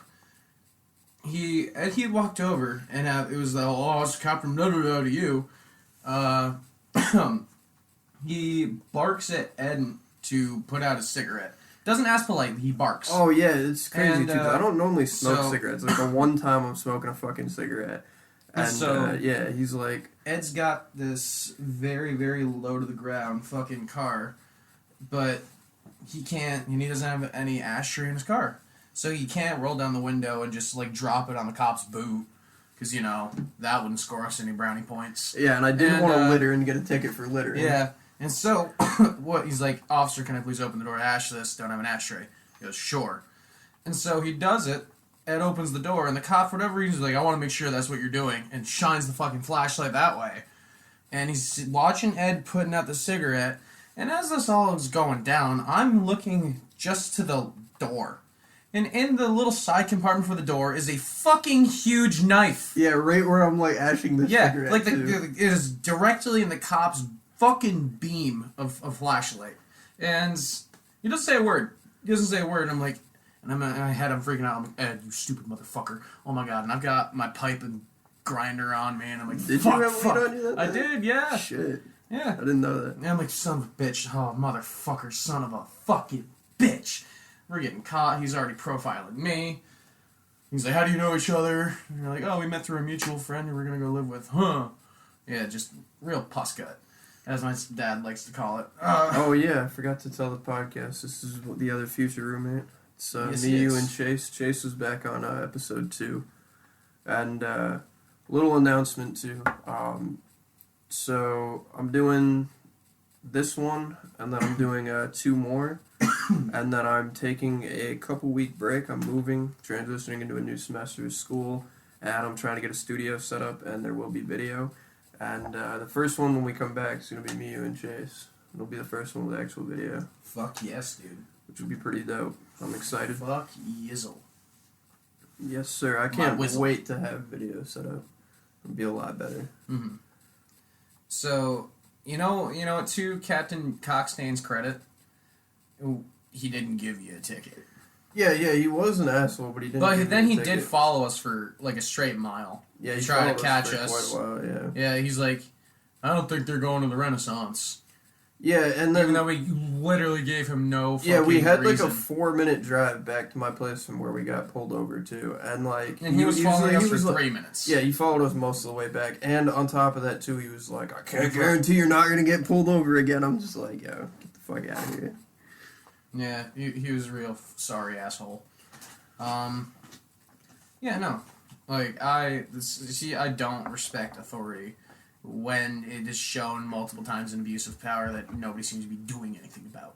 He had walked over, and it was the, oh, it's Captain to you. He barks at Ed to put out a cigarette. Doesn't ask politely, he barks. Oh, yeah, it's crazy, And, too. I don't normally smoke cigarettes. Like, the one time I'm smoking a fucking cigarette. And, so, yeah, he's like... Ed's got this very, very low-to-the-ground fucking car, but he can't, and he doesn't have any ashtray in his car. So he can't roll down the window and just, like, drop it on the cop's boot. Because, you know, that wouldn't score us any brownie points. Yeah, and I didn't want to litter and get a ticket for littering. Yeah, and so, he's like, officer, can I please open the door to ash this? Don't have an ashtray. He goes, sure. And so he does it. Ed opens the door, and the cop, for whatever reason, is like, I want to make sure that's what you're doing, and shines the fucking flashlight that way. And he's watching Ed putting out the cigarette, and as this all is going down, I'm looking just to the door. And in the little side compartment for the door is a fucking huge knife. Yeah, right where I'm, like, ashing the cigarette, like, it is directly in the cop's fucking beam of flashlight. And he doesn't say a word. And I'm like, and in my head, I'm freaking out. I'm like, Ed, you stupid motherfucker. Oh my god. And I've got my pipe and grinder on me, and I'm like, did fuck, you have weed on you that I day? did, yeah. Shit. Yeah. I didn't know that. And I'm like, son of a bitch. Oh, motherfucker, son of a fucking bitch. We're getting caught. He's already profiling me. He's like, how do you know each other? And you're like, oh, we met through a mutual friend who we're going to go live with. Huh. Yeah, just real puss gut. as my dad likes to call it. Oh yeah, I forgot to tell the podcast. This is the other future roommate. It's Yes, me, it you, is. and Chase. Chase was back on episode 2, and little announcement too. So I'm doing this one, and then I'm doing 2 more, and then I'm taking a couple-week break. I'm moving, transitioning into a new semester of school, and I'm trying to get a studio set up, and there will be video. And the first one when we come back is going to be me, you, and Chase. It'll be the first one with actual video, Fuck yes, dude. which will be pretty dope. I'm excited. Fuck yizzle. Yes, sir. I My can't whizzle. wait to have video set up. It'll be a lot better. Mm-hmm. So, to Captain Cockstain's credit, he didn't give you a ticket. Yeah, he was an asshole, but he didn't. But give then me a he ticket. did follow us for like a straight mile. Yeah, he tried followed to catch for us. quite a while. Yeah. Yeah, he's like, I don't think they're going to the Renaissance. Yeah, and then Even though we literally gave him no fucking yeah, we had reason. like a 4-minute drive back to my place from where we got pulled over to, and like And he was following us for like, 3 minutes. Yeah, he followed us most of the way back, and on top of that too, he was like, "I can't guarantee you're not gonna get pulled over again." I'm just like, "Yo, get the fuck out of here." Yeah, he was a real sorry asshole. Yeah, no. Like, I don't respect authority when it is shown multiple times an abuse of power that nobody seems to be doing anything about.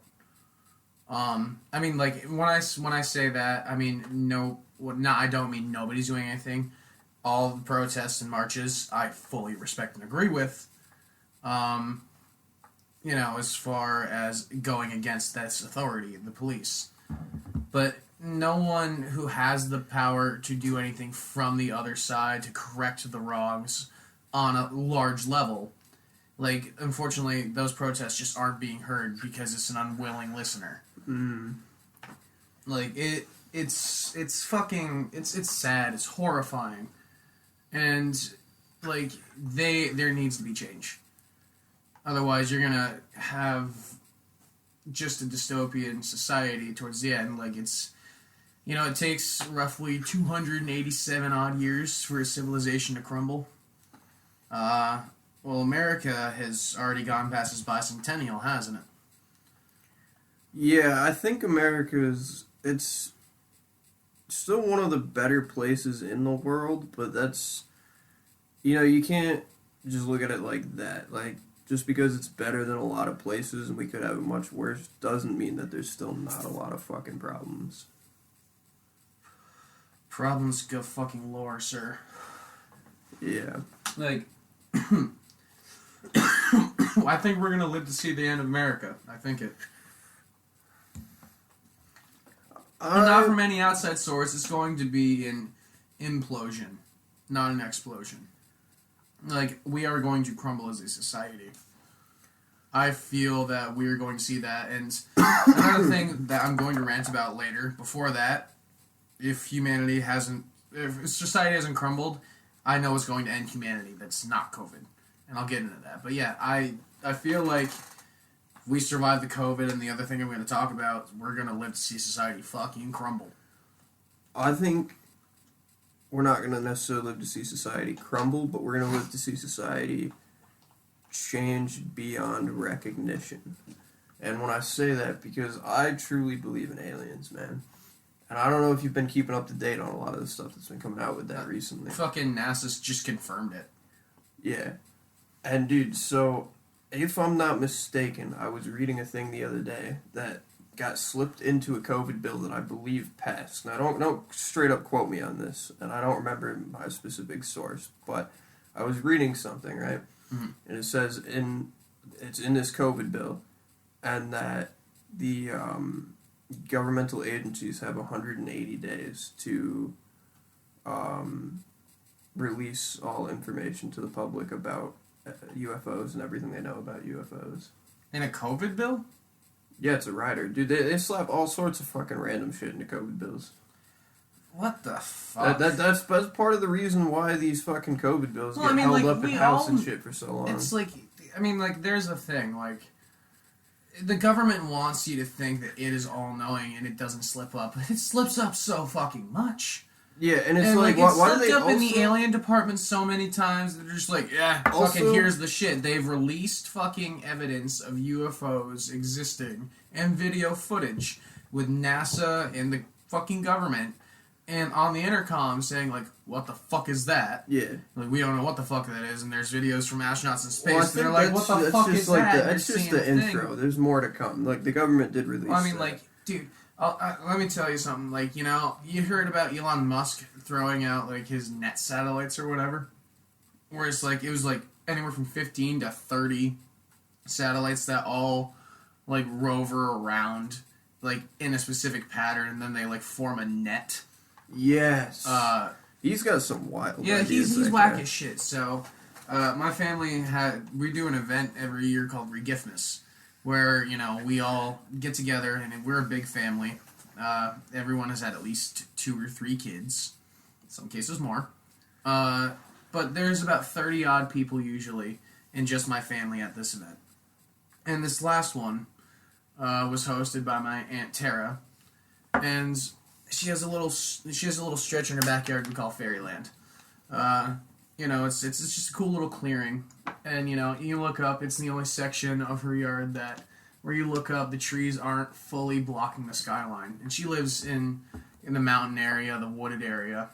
I mean, like, when I say that, I mean, I don't mean nobody's doing anything. All the protests and marches, I fully respect and agree with. As far as going against this authority, the police. But no one who has the power to do anything from the other side to correct the wrongs on a large level. Like, unfortunately, those protests just aren't being heard because it's an unwilling listener. Like, it's fucking, it's sad, it's horrifying. And, like, there needs to be change. Otherwise, you're gonna have just a dystopian society towards the end. Like, it takes roughly 287 odd years for a civilization to crumble. Well, America has already gone past its bicentennial, hasn't it? Yeah, I think it's still one of the better places in the world, but that's, you can't just look at it like that. Like, just because it's better than a lot of places and we could have it much worse doesn't mean that there's still not a lot of fucking problems. Problems go fucking lower, sir. Yeah. Like, I think we're gonna live to see the end of America. I think it. Not from any outside source. It's going to be an implosion, not an explosion. Like, we are going to crumble as a society. I feel that we are going to see that. And another thing that I'm going to rant about later, before that, if society hasn't crumbled, I know it's going to end humanity. That's not COVID. And I'll get into that. But yeah, I feel like we survive the COVID, and the other thing I'm going to talk about, we're going to live to see society fucking crumble. I think we're not going to necessarily live to see society crumble, but we're going to live to see society change beyond recognition. And when I say that, because I truly believe in aliens, man. And I don't know if you've been keeping up to date on a lot of the stuff that's been coming out with that recently. Fucking NASA's just confirmed it. Yeah. And dude, so if I'm not mistaken, I was reading a thing the other day that got slipped into a COVID bill that I believe passed. Now, don't straight up quote me on this, and I don't remember my specific source, but I was reading something, right? Mm-hmm. And it says it's in this COVID bill, and that the governmental agencies have 180 days to release all information to the public about UFOs and everything they know about UFOs. In a COVID bill? Yeah, it's a rider. Dude, they slap all sorts of fucking random shit into COVID bills. What the fuck? That's part of the reason why these fucking COVID bills get held up in house and shit for so long. It's like, there's a thing, like, the government wants you to think that it is all-knowing and it doesn't slip up, but it slips up so fucking much. Yeah, and it's And like, it's why do slipped they up also... in the alien department so many times, they're just like, yeah, Also- fucking here's the shit. They've released fucking evidence of UFOs existing and video footage with NASA and the fucking government and on the intercom saying, like, what the fuck is that? Yeah. Like, we don't know what the fuck that is, and there's videos from astronauts in space, Well, I and they're think like, what the that's fuck just is like that? And that's you're just seeing the a thing. intro. There's more to come. Like, the government did release I mean, that. like, dude, let me tell you something. Like, you know, you heard about Elon Musk throwing out, like, his net satellites or whatever? Where it's like, it was like anywhere from 15 to 30 satellites that all, like, rover around, like, in a specific pattern, and then they, like, form a net. Yes. He's got some wild Yeah, ideas, he's that whack guy. as shit. So, my family we do an event every year called Regiftmas, where, you know, we all get together, and we're a big family. Everyone has had at least 2 or 3 kids, in some cases more. But there's about 30 odd people usually in just my family at this event. And this last one was hosted by my Aunt Tara, and she has a little stretch in her backyard we call Fairyland. You know, it's just a cool little clearing, and you know, you look up, it's the only section of her yard that where you look up, the trees aren't fully blocking the skyline, and she lives in the mountain area, the wooded area,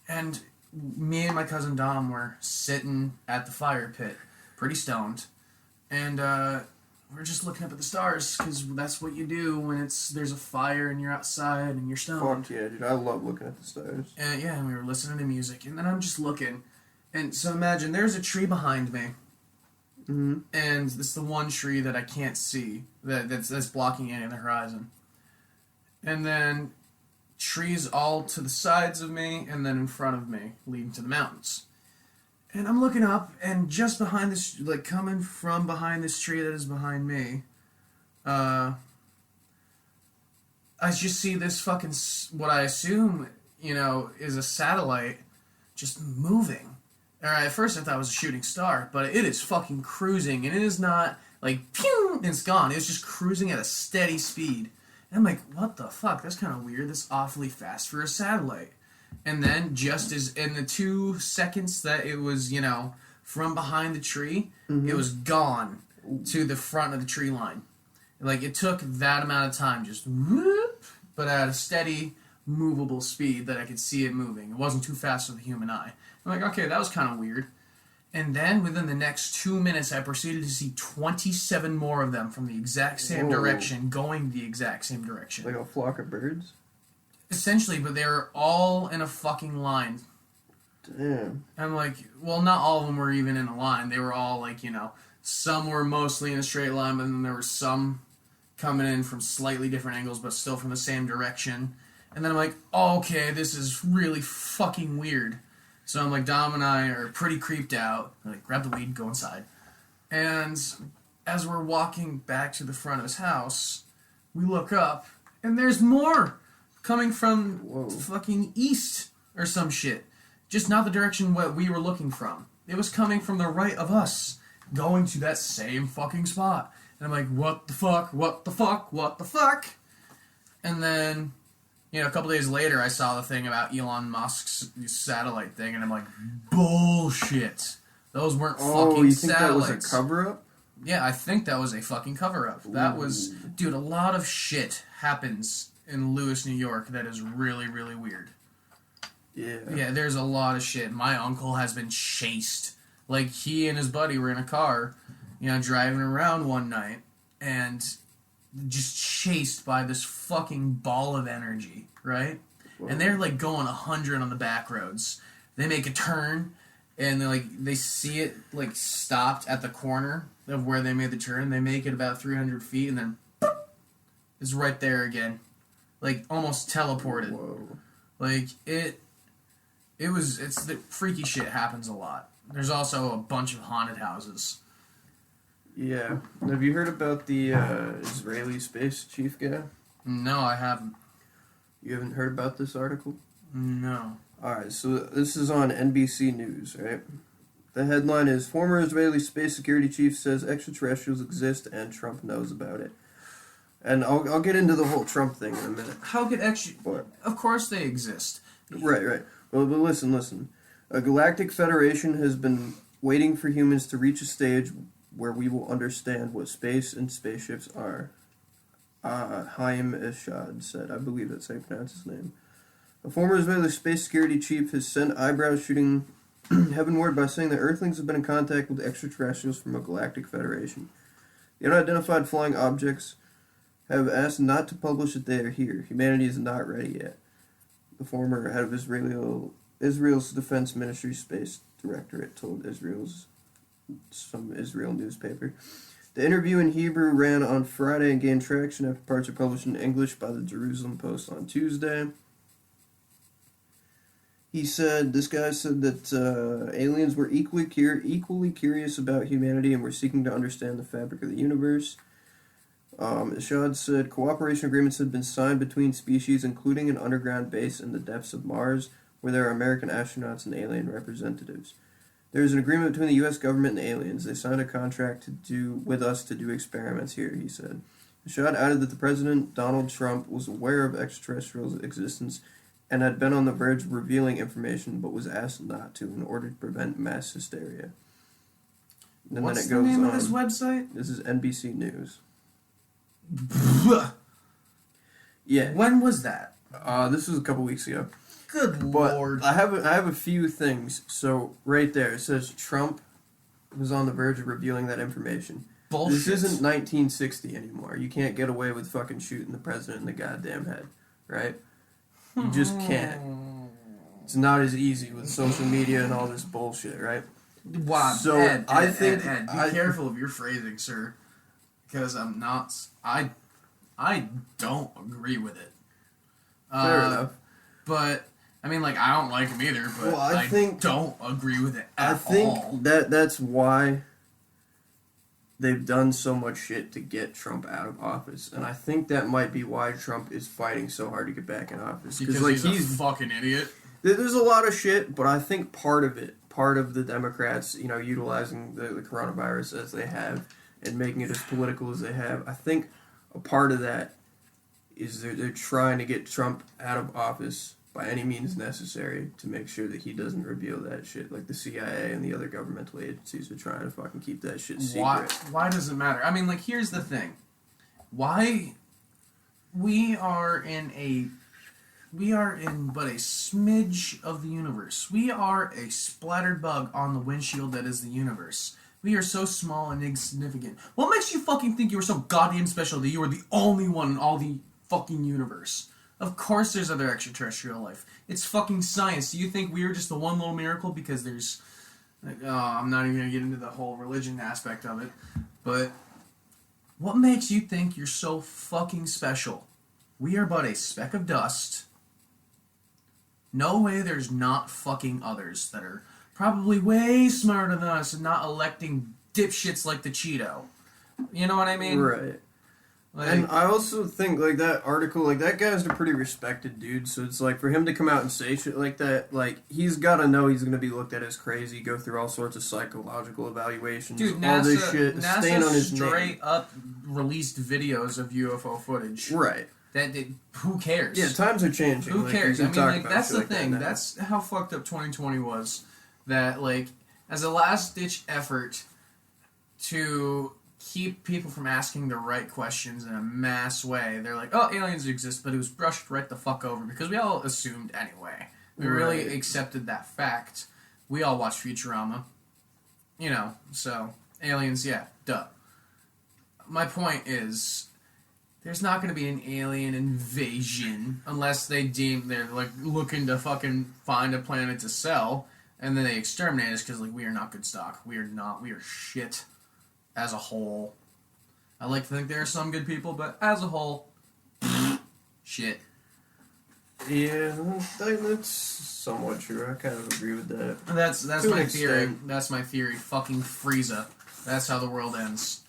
and me and my cousin Dom were sitting at the fire pit, pretty stoned, and we're just looking up at the stars, because that's what you do when there's a fire and you're outside and you're stoned. Fuck yeah, dude. I love looking at the stars. And yeah, and we were listening to music, and then I'm just looking, and so imagine there's a tree behind me, Mm-hmm. and it's the one tree that I can't see that's blocking any of the horizon, and then trees all to the sides of me, and then in front of me, leading to the mountains. And I'm looking up, and just behind this, like coming from behind this tree that is behind me, I just see this fucking, what I assume, you know, is a satellite just moving. Alright, at first I thought it was a shooting star, but it is fucking cruising, and it is not like, pew, and it's gone. It's just cruising at a steady speed. And I'm like, what the fuck? That's kind of weird. That's awfully fast for a satellite. And then, just as in the 2 seconds that it was, you know, from behind the tree, it was gone to the front of the tree line. Like, it took that amount of time, just whoop, but at a steady, movable speed that I could see it moving. It wasn't too fast for the human eye. I'm like, okay, that was kind of weird. And then, within the next 2 minutes, I proceeded to see 27 more of them from the exact same direction, going the exact same direction. Like a flock of birds? Essentially, but they were all in a fucking line. Damn. I'm like, well, not all of them were even in a line. They were all like, you know, some were mostly in a straight line, but then there were some coming in from slightly different angles, but still from the same direction. And then I'm like, oh, okay, this is really fucking weird. So I'm like, Dom and I are pretty creeped out. We're like, grab the weed, go inside. And as we're walking back to the front of his house, we look up, and there's more coming from fucking east or some shit. Just not the direction what we were looking from. It was coming from the right of us, going to that same fucking spot. And I'm like, what the fuck, what the fuck, what the fuck? And then, you know, a couple days later, I saw the thing about Elon Musk's satellite thing, and I'm like, bullshit. Those weren't fucking you think satellites. that was a cover-up? Yeah, I think that was a fucking cover-up. That was... Dude, a lot of shit happens in Lewis, New York that is really, really weird. Yeah. Yeah, there's a lot of shit. My uncle has been chased. Like, he and his buddy were in a car, you know, driving around one night, and just chased by this fucking ball of energy, right? Whoa. And they're, like, going 100 on the back roads. They make a turn, and they see it, like, stopped at the corner of where they made the turn. They make it about 300 feet, and then boop, it's right there again. Like, almost teleported. Whoa. Like, it's the freaky shit happens a lot. There's also a bunch of haunted houses. Yeah. Have you heard about the Israeli space chief guy? No, I haven't. You haven't heard about this article? No. Alright, so this is on NBC News, right? The headline is, former Israeli space security chief says extraterrestrials exist and Trump knows about it. And I'll get into the whole Trump thing in a minute. How could Of course they exist. Right. Well, but listen. A galactic federation has been waiting for humans to reach a stage where we will understand what space and spaceships are. Haim Eshad said. I believe that's how you pronounce his name. A former Israeli space security chief has sent eyebrows shooting heavenward by saying that Earthlings have been in contact with extraterrestrials from a galactic federation. The unidentified flying objects have asked not to publish that they are here. Humanity is not ready yet. The former head of Israel's Defense Ministry Space Directorate told some Israel newspaper. The interview in Hebrew ran on Friday and gained traction after parts are published in English by the Jerusalem Post on Tuesday. This guy said that aliens were equally curious about humanity and were seeking to understand the fabric of the universe. Ishad said cooperation agreements had been signed between species, including an underground base in the depths of Mars, where there are American astronauts and alien representatives. There is an agreement between the U.S. government and aliens. They signed a contract with us to do experiments here, he said. Ishad added that the President, Donald Trump, was aware of extraterrestrials' existence and had been on the verge of revealing information, but was asked not to in order to prevent mass hysteria. And What's then it goes the name on. of this website? This is NBC News. Yeah. When was that? This was a couple weeks ago. Good But lord. I have a few things. So right there it says Trump was on the verge of revealing that information. Bullshit. This isn't 1960 anymore. You can't get away with fucking shooting the president in the goddamn head, right? You just can't. It's not as easy with social media and all this bullshit, right? Wow. So, Ed, I think- Ed, be careful of your phrasing, sir, because I'm not. I don't agree with it. Fair enough. But I mean, like, I don't like him either. But Well, I think- don't agree with it at I think all. that's why they've done so much shit to get Trump out of office, and I think that might be why Trump is fighting so hard to get back in office. Because like he's a fucking idiot. there's a lot of shit, but I think part of the Democrats, utilizing the coronavirus as they have and making it as political as they have, I think a part of that is they're trying to get Trump out of office by any means necessary to make sure that he doesn't reveal that shit. Like the CIA and the other governmental agencies are trying to fucking keep that shit secret. Why does it matter? I mean, like, here's the thing. Why we are in but a smidge of the universe. We are a splattered bug on the windshield that is the universe. We are so small and insignificant. What makes you fucking think you were so goddamn special that you were the only one in all the fucking universe? Of course there's other extraterrestrial life. It's fucking science. Do you think we are just the one little miracle because there's... I'm not even going to get into the whole religion aspect of it. But what makes you think you're so fucking special? We are but a speck of dust. No way there's not fucking others that are probably way smarter than us and not electing dipshits like the Cheeto. You know what I mean? Right. Like, And I also think, like, that article, like, that guy's a pretty respected dude, so it's like, for him to come out and say shit like that, like, he's gotta know he's gonna be looked at as crazy, go through all sorts of psychological evaluations, dude, all this shit, stain on NASA his straight name. up released videos of UFO footage. Right. Who cares? Yeah, times are changing. Who like, cares? we I can mean, talk like, about that's shit the like that thing. now. That's how fucked up 2020 was. That, like, as a last-ditch effort to keep people from asking the right questions in a mass way, they're like, oh, aliens exist, but it was brushed right the fuck over because we all assumed anyway. We really Right. accepted that fact. We all watched Futurama. So, aliens, yeah, duh. My point is, there's not going to be an alien invasion unless they're like looking to fucking find a planet to sell, and then they exterminate us because like we are not good stock. We are shit as a whole. I like to think there are some good people, but as a whole, shit. Yeah, that's somewhat true. I kind of agree with that. That's To my an theory. extent. That's my theory. Fucking Frieza. That's how the world ends.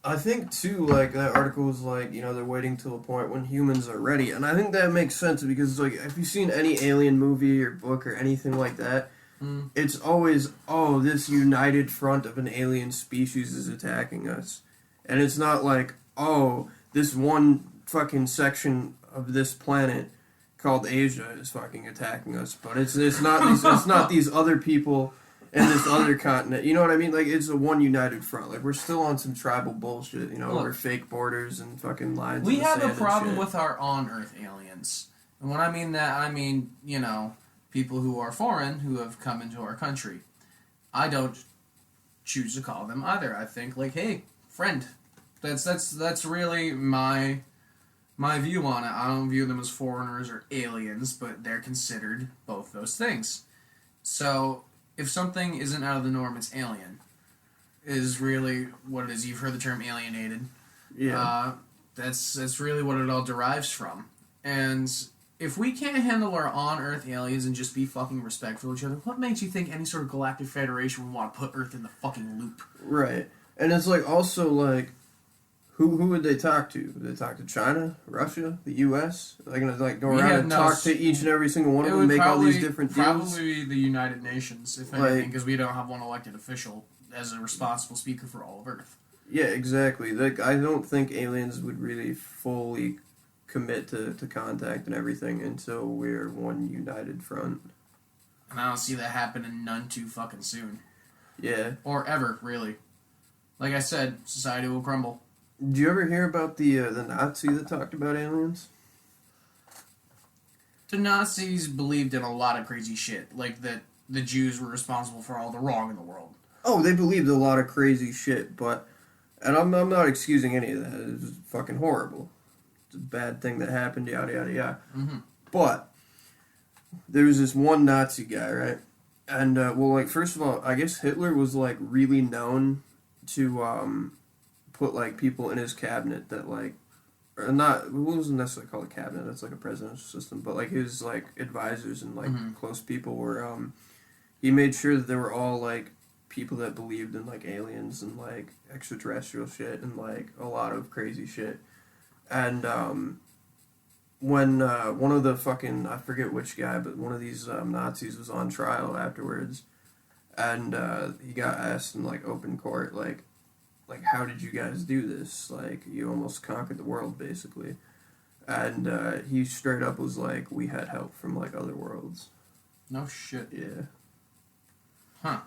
I think, too, like, that article was like, they're waiting till a point when humans are ready. And I think that makes sense because, like, have you seen any alien movie or book or anything like that? It's always, this united front of an alien species is attacking us. And it's not like, this one fucking section of this planet called Asia is fucking attacking us, but it's not these other people in this other continent. You know what I mean? Like, it's a one united front. Like, we're still on some tribal bullshit. You know, Look, we're fake borders and fucking lines. We in the have a sand problem and shit. with our on-Earth aliens, and when I mean that, I mean people who are foreign who have come into our country. I don't choose to call them either. I think like, hey, friend. That's really my view on it. I don't view them as foreigners or aliens, but they're considered both those things. So if something isn't out of the norm, it's alien. Is really what it is. You've heard the term alienated. Yeah. That's really what it all derives from. And if we can't handle our on-Earth aliens and just be fucking respectful of each other, what makes you think any sort of galactic federation would want to put Earth in the fucking loop? Right. And it's like also like, who would they talk to? Would they talk to China, Russia, the U.S.? Are they gonna like go around and talk to each and every single one of them, and make all these different deals? Probably the United Nations, if anything, because we don't have one elected official as a responsible speaker for all of Earth. Yeah, exactly. Like, I don't think aliens would really fully commit to contact and everything until we're one united front. And I don't see that happening none too fucking soon. Yeah. Or ever, really. Like I said, society will crumble. Did you ever hear about the Nazi that talked about aliens? The Nazis believed in a lot of crazy shit, like that the Jews were responsible for all the wrong in the world. Oh, they believed a lot of crazy shit, but... And I'm not excusing any of that. It was fucking horrible. It's a bad thing that happened, yada, yada, yada. Mm-hmm. But there was this one Nazi guy, right? And, like, first of all, I guess Hitler was, like, really known to, put, like, people in his cabinet that, like, or not, it wasn't necessarily called a cabinet, that's like a presidential system, but, like, his, like, advisors and, like, close people were, he made sure that they were all, like, people that believed in, like, aliens and, like, extraterrestrial shit and, like, a lot of crazy shit. And, when, one of the fucking, I forget which guy, but one of these, Nazis was on trial afterwards, and, he got asked in, like, open court, like, how did you guys do this? Like, you almost conquered the world, basically. And, he straight up was like, we had help from, like, other worlds. No shit. Yeah. Huh.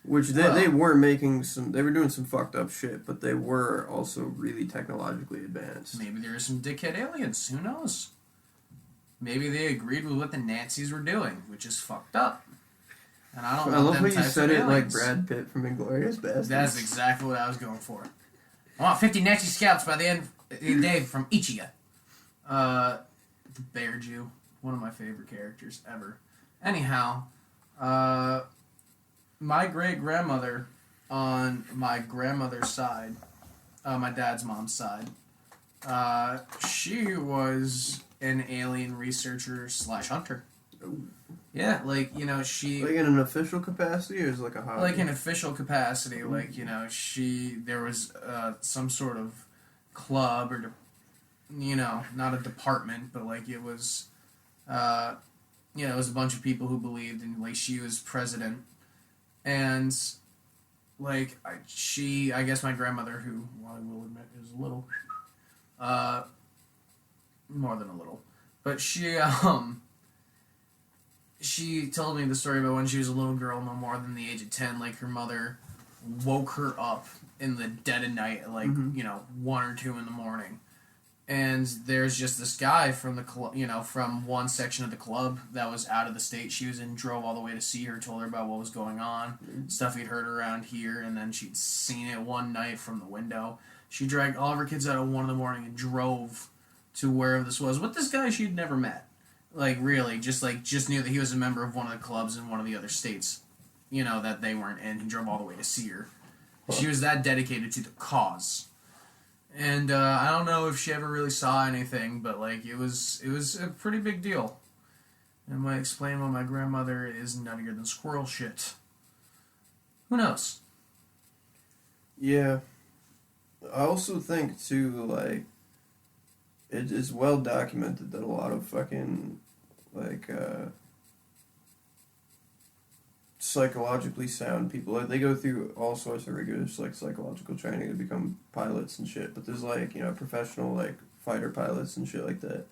Which they were making they were doing some fucked up shit, but they were also really technologically advanced. Maybe there are some dickhead aliens. Who knows? Maybe they agreed with what the Nazis were doing, which is fucked up. And I don't want love them how you types said of it aliens. like Brad Pitt from Inglourious Basterds. That's exactly what I was going for. I want 50 Nazi scouts by the end of the day from each of you. The Bear Jew. One of my favorite characters ever. Anyhow, my great-grandmother on my grandmother's side, my dad's mom's side, she was an alien researcher / hunter. Ooh. Yeah, like, she... Like in an official capacity, or is it like a hobby? Like in official capacity, like, there was some sort of club or, not a department, but like it was, it was a bunch of people who believed, and like she was president, and like I guess my grandmother, who I will admit is a little, more than a little, but she told me the story about when she was a little girl, no more than the age of 10, like her mother woke her up in the dead of night at 1 or 2 in the morning. And there's just this guy from the club, from one section of the club that was out of the state she was in, drove all the way to see her, told her about what was going on, stuff he'd heard around here, and then she'd seen it one night from the window. She dragged all of her kids out at 1 in the morning and drove to wherever this was with this guy she'd never met. Like, really, just knew that he was a member of one of the clubs in one of the other states, that they weren't in. He drove all the way to see her. Huh. She was that dedicated to the cause. And I don't know if she ever really saw anything, but, like, it was a pretty big deal. And might explain why my grandmother is nuttier than squirrel shit. Who knows? Yeah. I also think, too, like, it's well documented that a lot of fucking, like, psychologically sound people, like, they go through all sorts of rigorous, like, psychological training to become pilots and shit, but there's, like, professional, like, fighter pilots and shit like that,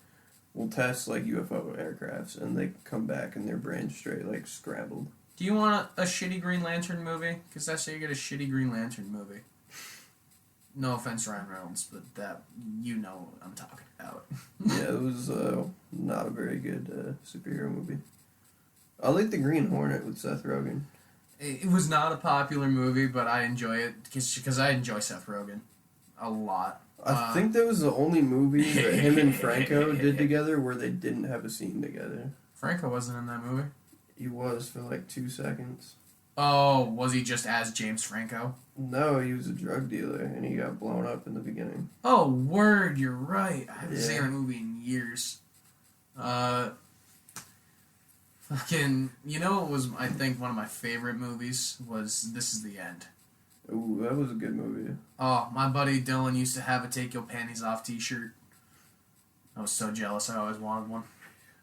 will test like UFO aircrafts, and they come back and their brains straight like scrambled. Do you want a shitty Green Lantern movie? Because that's how you get a shitty Green Lantern movie. No offense, Ryan Reynolds, but that you know what I'm talking about. Yeah, it was not a very good superhero movie. I like the Green Hornet with Seth Rogen. It was not a popular movie, but I enjoy it because I enjoy Seth Rogen a lot. I think that was the only movie that him and Franco did together where they didn't have a scene together. Franco wasn't in that movie. He was for like 2 seconds. Oh, was he just as James Franco? No, he was a drug dealer, and he got blown up in the beginning. Oh, word, you're right. I haven't Yeah. seen that movie in years. Fucking, you know what was, I think, one of my favorite movies was This Is the End. Ooh, that was a good movie. Oh, my buddy Dylan used to have a Take Your Panties Off t-shirt. I was so jealous. I always wanted one.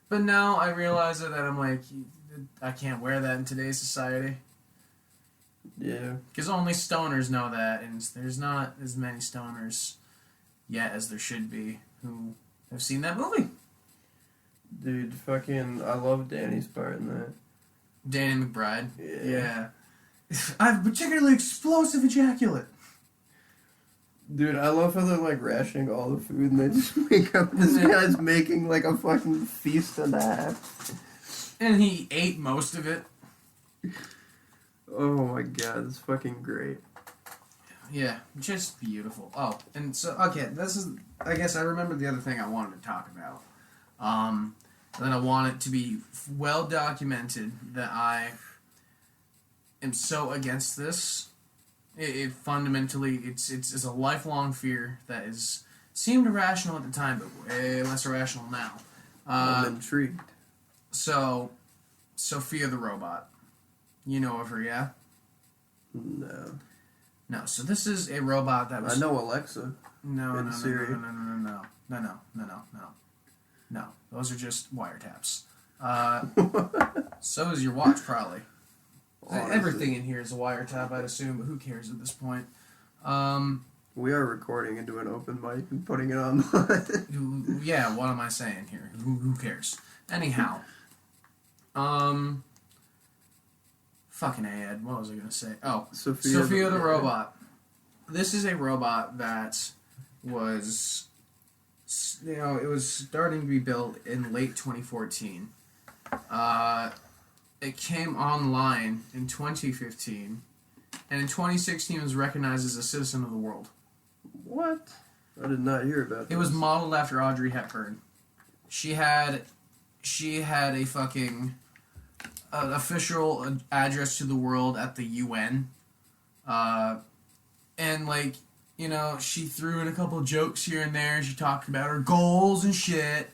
But now I realize that I'm like, I can't wear that in today's society. Yeah. Because only stoners know that, and there's not as many stoners yet as there should be who have seen that movie. Dude, fucking, I love Danny's part in that. Danny McBride. Yeah. I have a particularly explosive ejaculate. Dude, I love how they're like rationing all the food and they just make up this guy's making like a fucking feast and a half. And he ate most of it. Oh my god, it's fucking great. Yeah, just beautiful. Oh, and so, okay, this is, I guess I remember the other thing I wanted to talk about. And then I want it to be well documented that I am so against this. It fundamentally, it's a lifelong fear that seemed irrational at the time, but way less irrational now. I'm intrigued. So, Sophia the robot. You know of her, yeah? No. No, so this is a robot that was... I know Alexa. No, Siri. No. Those are just wiretaps. So is your watch, probably. Honestly. Everything in here is a wiretap, I'd assume, but who cares at this point? We are recording into an open mic and putting it online. Yeah, what am I saying here? Who cares? Anyhow. Fucking A, Ed. What was I going to say? Oh, Sophia the robot. This is a robot that was... You know, it was starting to be built in late 2014. It came online in 2015, and in 2016 was recognized as a citizen of the world. What? I did not hear about this. It was modeled after Audrey Hepburn. She had a fucking official address to the world at the UN, and like, you know, she threw in a couple jokes here and there. She talked about her goals and shit.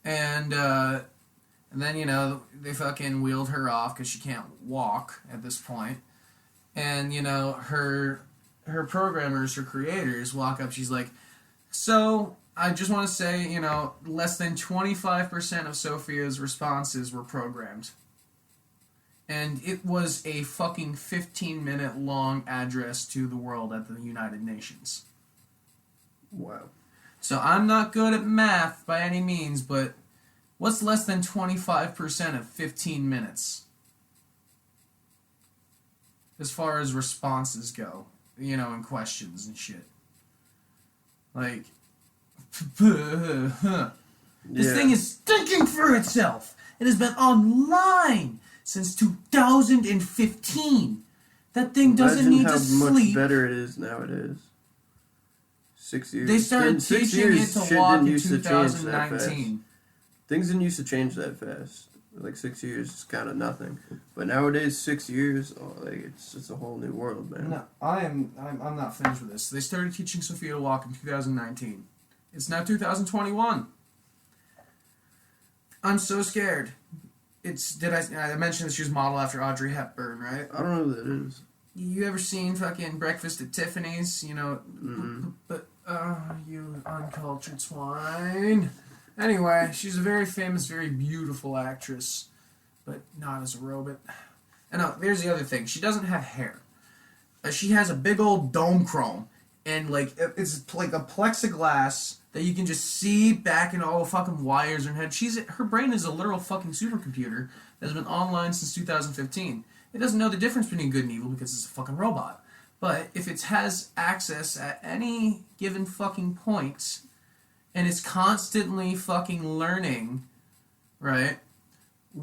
And then, you know, they fucking wheeled her off because she can't walk at this point. And, you know, her programmers, her creators, walk up. She's like, so, I just want to say, you know, less than 25% of Sophia's responses were programmed. And it was a fucking 15-minute long address to the world at the United Nations. Wow. So I'm not good at math by any means, but what's less than 25% of 15 minutes? As far as responses go, you know, and questions and shit. Like, this thing is thinking for itself. It has been online since 2015. That thing doesn't need to sleep. Imagine how much better it is nowadays. 6 years. They started teaching it to walk in 2019. Things didn't used to change that fast. Like 6 years is kind of nothing, but nowadays 6 years, like it's a whole new world, man. No, I'm not finished with this. They started teaching Sophia to walk in 2019. It's now 2021. I'm so scared. I mentioned that she was modeled after Audrey Hepburn, right? I don't know who that is. You ever seen fucking Breakfast at Tiffany's? You know, but you uncultured swine. Anyway, she's a very famous, very beautiful actress, but not as a robot. And there's the other thing. She doesn't have hair. She has a big old dome chrome, and like it's like a plexiglass that you can just see back in all the fucking wires in her head. Her brain is a literal fucking supercomputer that's been online since 2015. It doesn't know the difference between good and evil because it's a fucking robot. But if it has access at any given fucking point, and it's constantly fucking learning, right?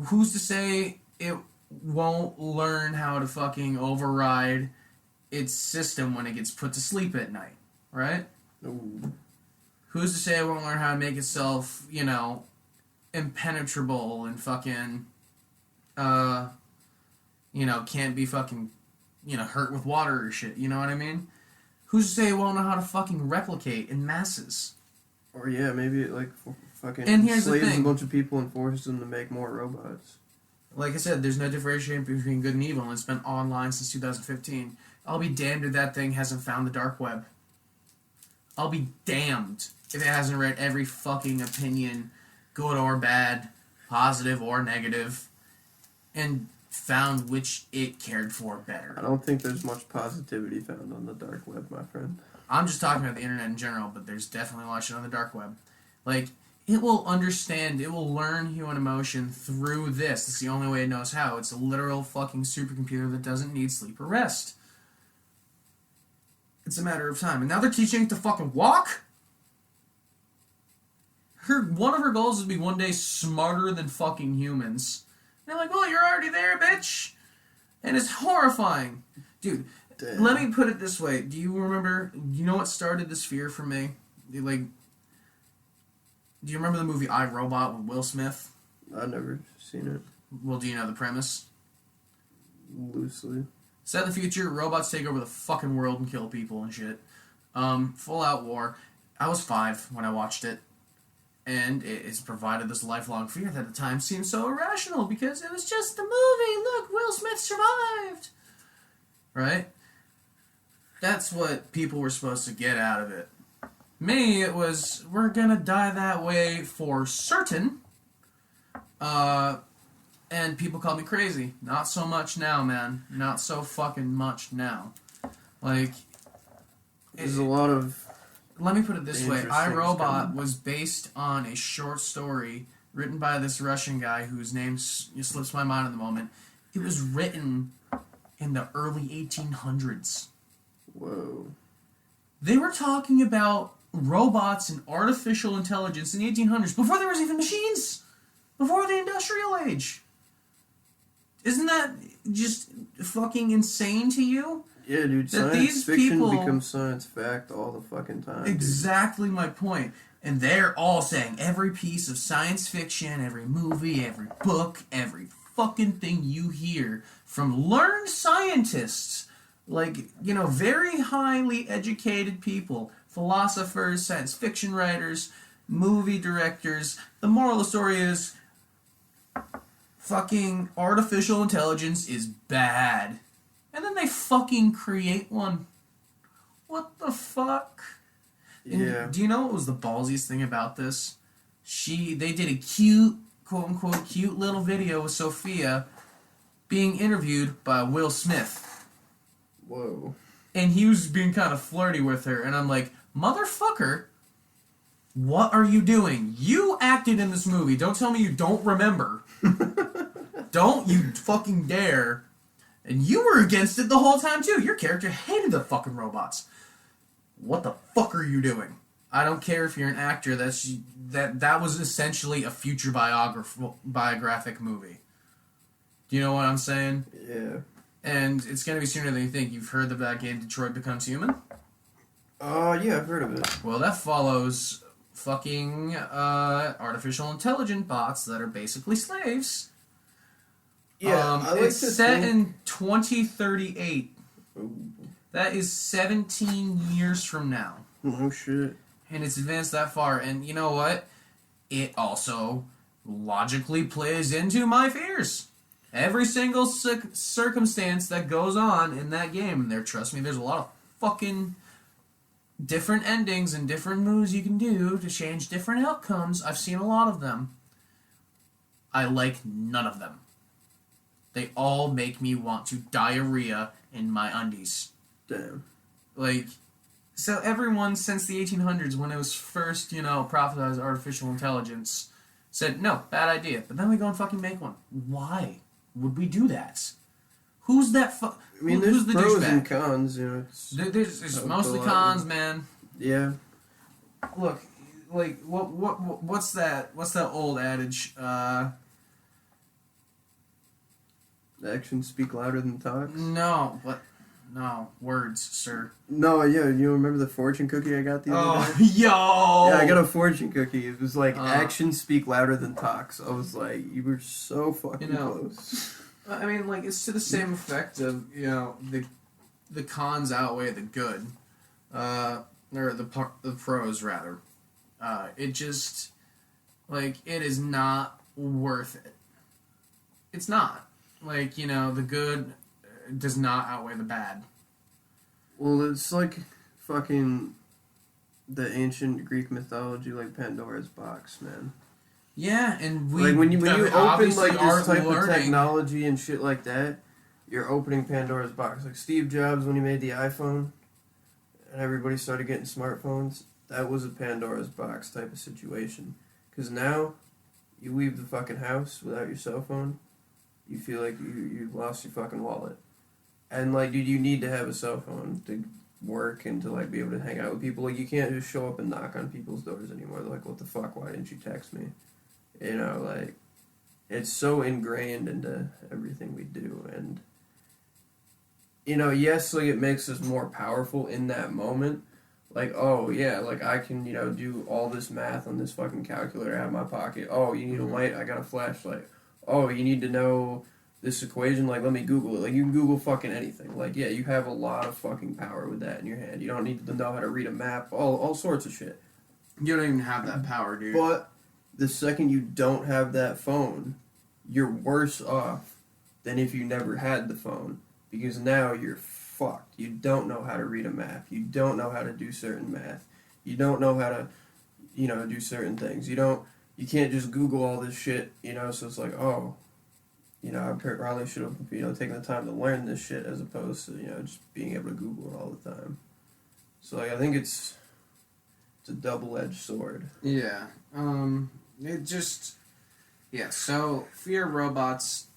Who's to say it won't learn how to fucking override its system when it gets put to sleep at night, right? Ooh. Who's to say it won't learn how to make itself, impenetrable and fucking, can't be fucking, hurt with water or shit, you know what I mean? Who's to say it won't know how to fucking replicate in masses? Or yeah, maybe it like fucking And here's the slaves thing. a bunch of people and forces them to make more robots. Like I said, there's no differentiation between good and evil, and it's been online since 2015. I'll be damned if that thing hasn't found the dark web. I'll be damned if it hasn't read every fucking opinion, good or bad, positive or negative, and found which it cared for better. I don't think there's much positivity found on the dark web, my friend. I'm just talking about the internet in general, but there's definitely a lot of shit on the dark web. Like, it will understand, it will learn human emotion through this. It's the only way it knows how. It's a literal fucking supercomputer that doesn't need sleep or rest. It's a matter of time. And now they're teaching it to fucking walk? One of her goals is to be one day smarter than fucking humans. And they're like, well, you're already there, bitch. And it's horrifying. Dude, Damn. let me put it this way. Do you know what started this fear for me? Do you remember the movie I, Robot with Will Smith? I've never seen it. Well, do you know the premise? Loosely. Set in the future, robots take over the fucking world and kill people and shit. Full out war. I was 5 when I watched it. And it's provided this lifelong fear that at the time seemed so irrational because it was just a movie. Look, Will Smith survived. Right? That's what people were supposed to get out of it. Me, it was, we're gonna die that way for certain. And people call me crazy. Not so much now, man. Not so fucking much now. Like, There's a lot of... Let me put it this way. I, Interesting Robot stuff. was based on a short story written by this Russian guy whose name slips my mind at the moment. It was written in the early 1800s. Whoa. They were talking about robots and artificial intelligence in the 1800s, before there was even machines, before the industrial age. Isn't that just fucking insane to you? Yeah, dude, That science these fiction people- becomes science fact all the fucking time. dude. Exactly my point. And they're all saying every piece of science fiction, every movie, every book, every fucking thing you hear from learned scientists, like, very highly educated people, philosophers, science fiction writers, movie directors. The moral of the story is fucking artificial intelligence is bad. And then they fucking create one. What the fuck? And Yeah. do you know what was the ballsiest thing about this? They did a cute, quote unquote, cute little video with Sophia being interviewed by Will Smith. Whoa. And he was being kind of flirty with her. And I'm like, motherfucker, what are you doing? You acted in this movie. Don't tell me you don't remember. Don't you fucking dare. And you were against it the whole time, too. Your character hated the fucking robots. What the fuck are you doing? I don't care if you're an actor. That was essentially a future biographic movie. Do you know what I'm saying? Yeah. And it's going to be sooner than you think. You've heard of that game, Detroit Becomes Human? Yeah, I've heard of it. Well, that follows fucking artificial intelligent bots that are basically slaves. Yeah, I like it's to set think... in 2038. Ooh. That is 17 years from now. Oh, shit. And it's advanced that far. And you know what? It also logically plays into my fears. Every single circumstance that goes on in that game, and trust me, there's a lot of fucking different endings and different moves you can do to change different outcomes. I've seen a lot of them. I like none of them. They all make me want to diarrhea in my undies. Damn. Like, So everyone since the 1800s, when it was first, prophesized artificial intelligence, said, no, bad idea. But then we go and fucking make one. Why would we do that? Who's that I mean, there's who's the pros douchebag? and cons, There's mostly cons, man. Yeah. Look, like, what's that old adage? Actions speak louder than talks. No, words, sir. No, yeah, you remember the fortune cookie I got the other day? Yo! Yeah, I got a fortune cookie. It was like, actions speak louder than talks. I was like, you were so fucking close. I mean, like, it's to the same effect of, the cons outweigh the good. Or the pros, rather. It just, like, it is not worth it. It's not. Like, the good does not outweigh the bad. Well, it's like fucking the ancient Greek mythology, like Pandora's box, man. Yeah, and we... Like, when you open, like, this type learning. of technology and shit like that, you're opening Pandora's box. Like, Steve Jobs, when he made the iPhone, and everybody started getting smartphones, that was a Pandora's box type of situation. Because now, you leave the fucking house without your cell phone, you feel like you lost your fucking wallet. And, like, dude, you need to have a cell phone to work and to, like, be able to hang out with people. Like, you can't just show up and knock on people's doors anymore. They're like, what the fuck, why didn't you text me? Like, it's so ingrained into everything we do. And, yes, like, it makes us more powerful in that moment. Like, oh, yeah, like, I can, do all this math on this fucking calculator out of my pocket. Oh, you need a light? I got a flashlight. Oh, you need to know this equation? Like, let me Google it. Like, you can Google fucking anything. Like, yeah, you have a lot of fucking power with that in your hand. You don't need to know how to read a map. All sorts of shit. You don't even have that power, dude. But the second you don't have that phone, you're worse off than if you never had the phone. Because now you're fucked. You don't know how to read a map. You don't know how to do certain math. You don't know how to, do certain things. You can't just Google all this shit, so it's like, oh, I probably should have, taken the time to learn this shit as opposed to, just being able to Google it all the time. So, like, I think it's a double-edged sword. Yeah. So, fear of robots,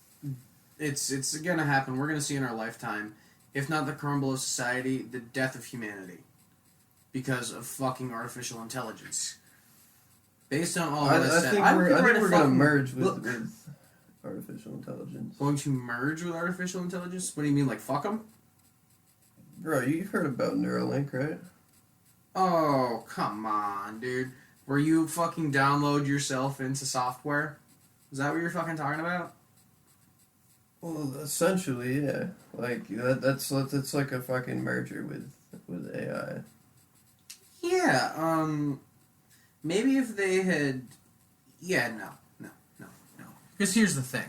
it's gonna happen. We're gonna see in our lifetime, if not the crumble of society, the death of humanity. Because of fucking artificial intelligence. Based on all that I think we're going to merge with artificial intelligence. Going to merge with artificial intelligence? What do you mean, like, fuck them? Bro, you've heard about Neuralink, right? Oh, come on, dude. Where you fucking download yourself into software? Is that what you're fucking talking about? Well, essentially, yeah. Like, that's like a fucking merger with AI. Yeah, maybe if they had... Yeah, no. Because here's the thing.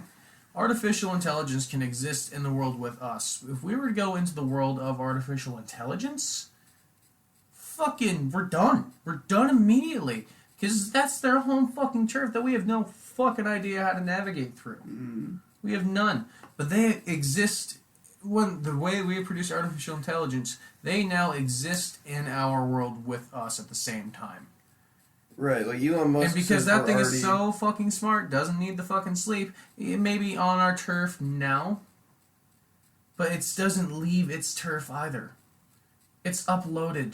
Artificial intelligence can exist in the world with us. If we were to go into the world of artificial intelligence, we're done. We're done immediately. Because that's their home fucking turf that we have no fucking idea how to navigate through. We have none. But they exist... the way we produce artificial intelligence, they now exist in our world with us at the same time. Right, like Elon Musk. And because that thing is so fucking smart, doesn't need the fucking sleep, it may be on our turf now, but it doesn't leave its turf either. It's uploaded.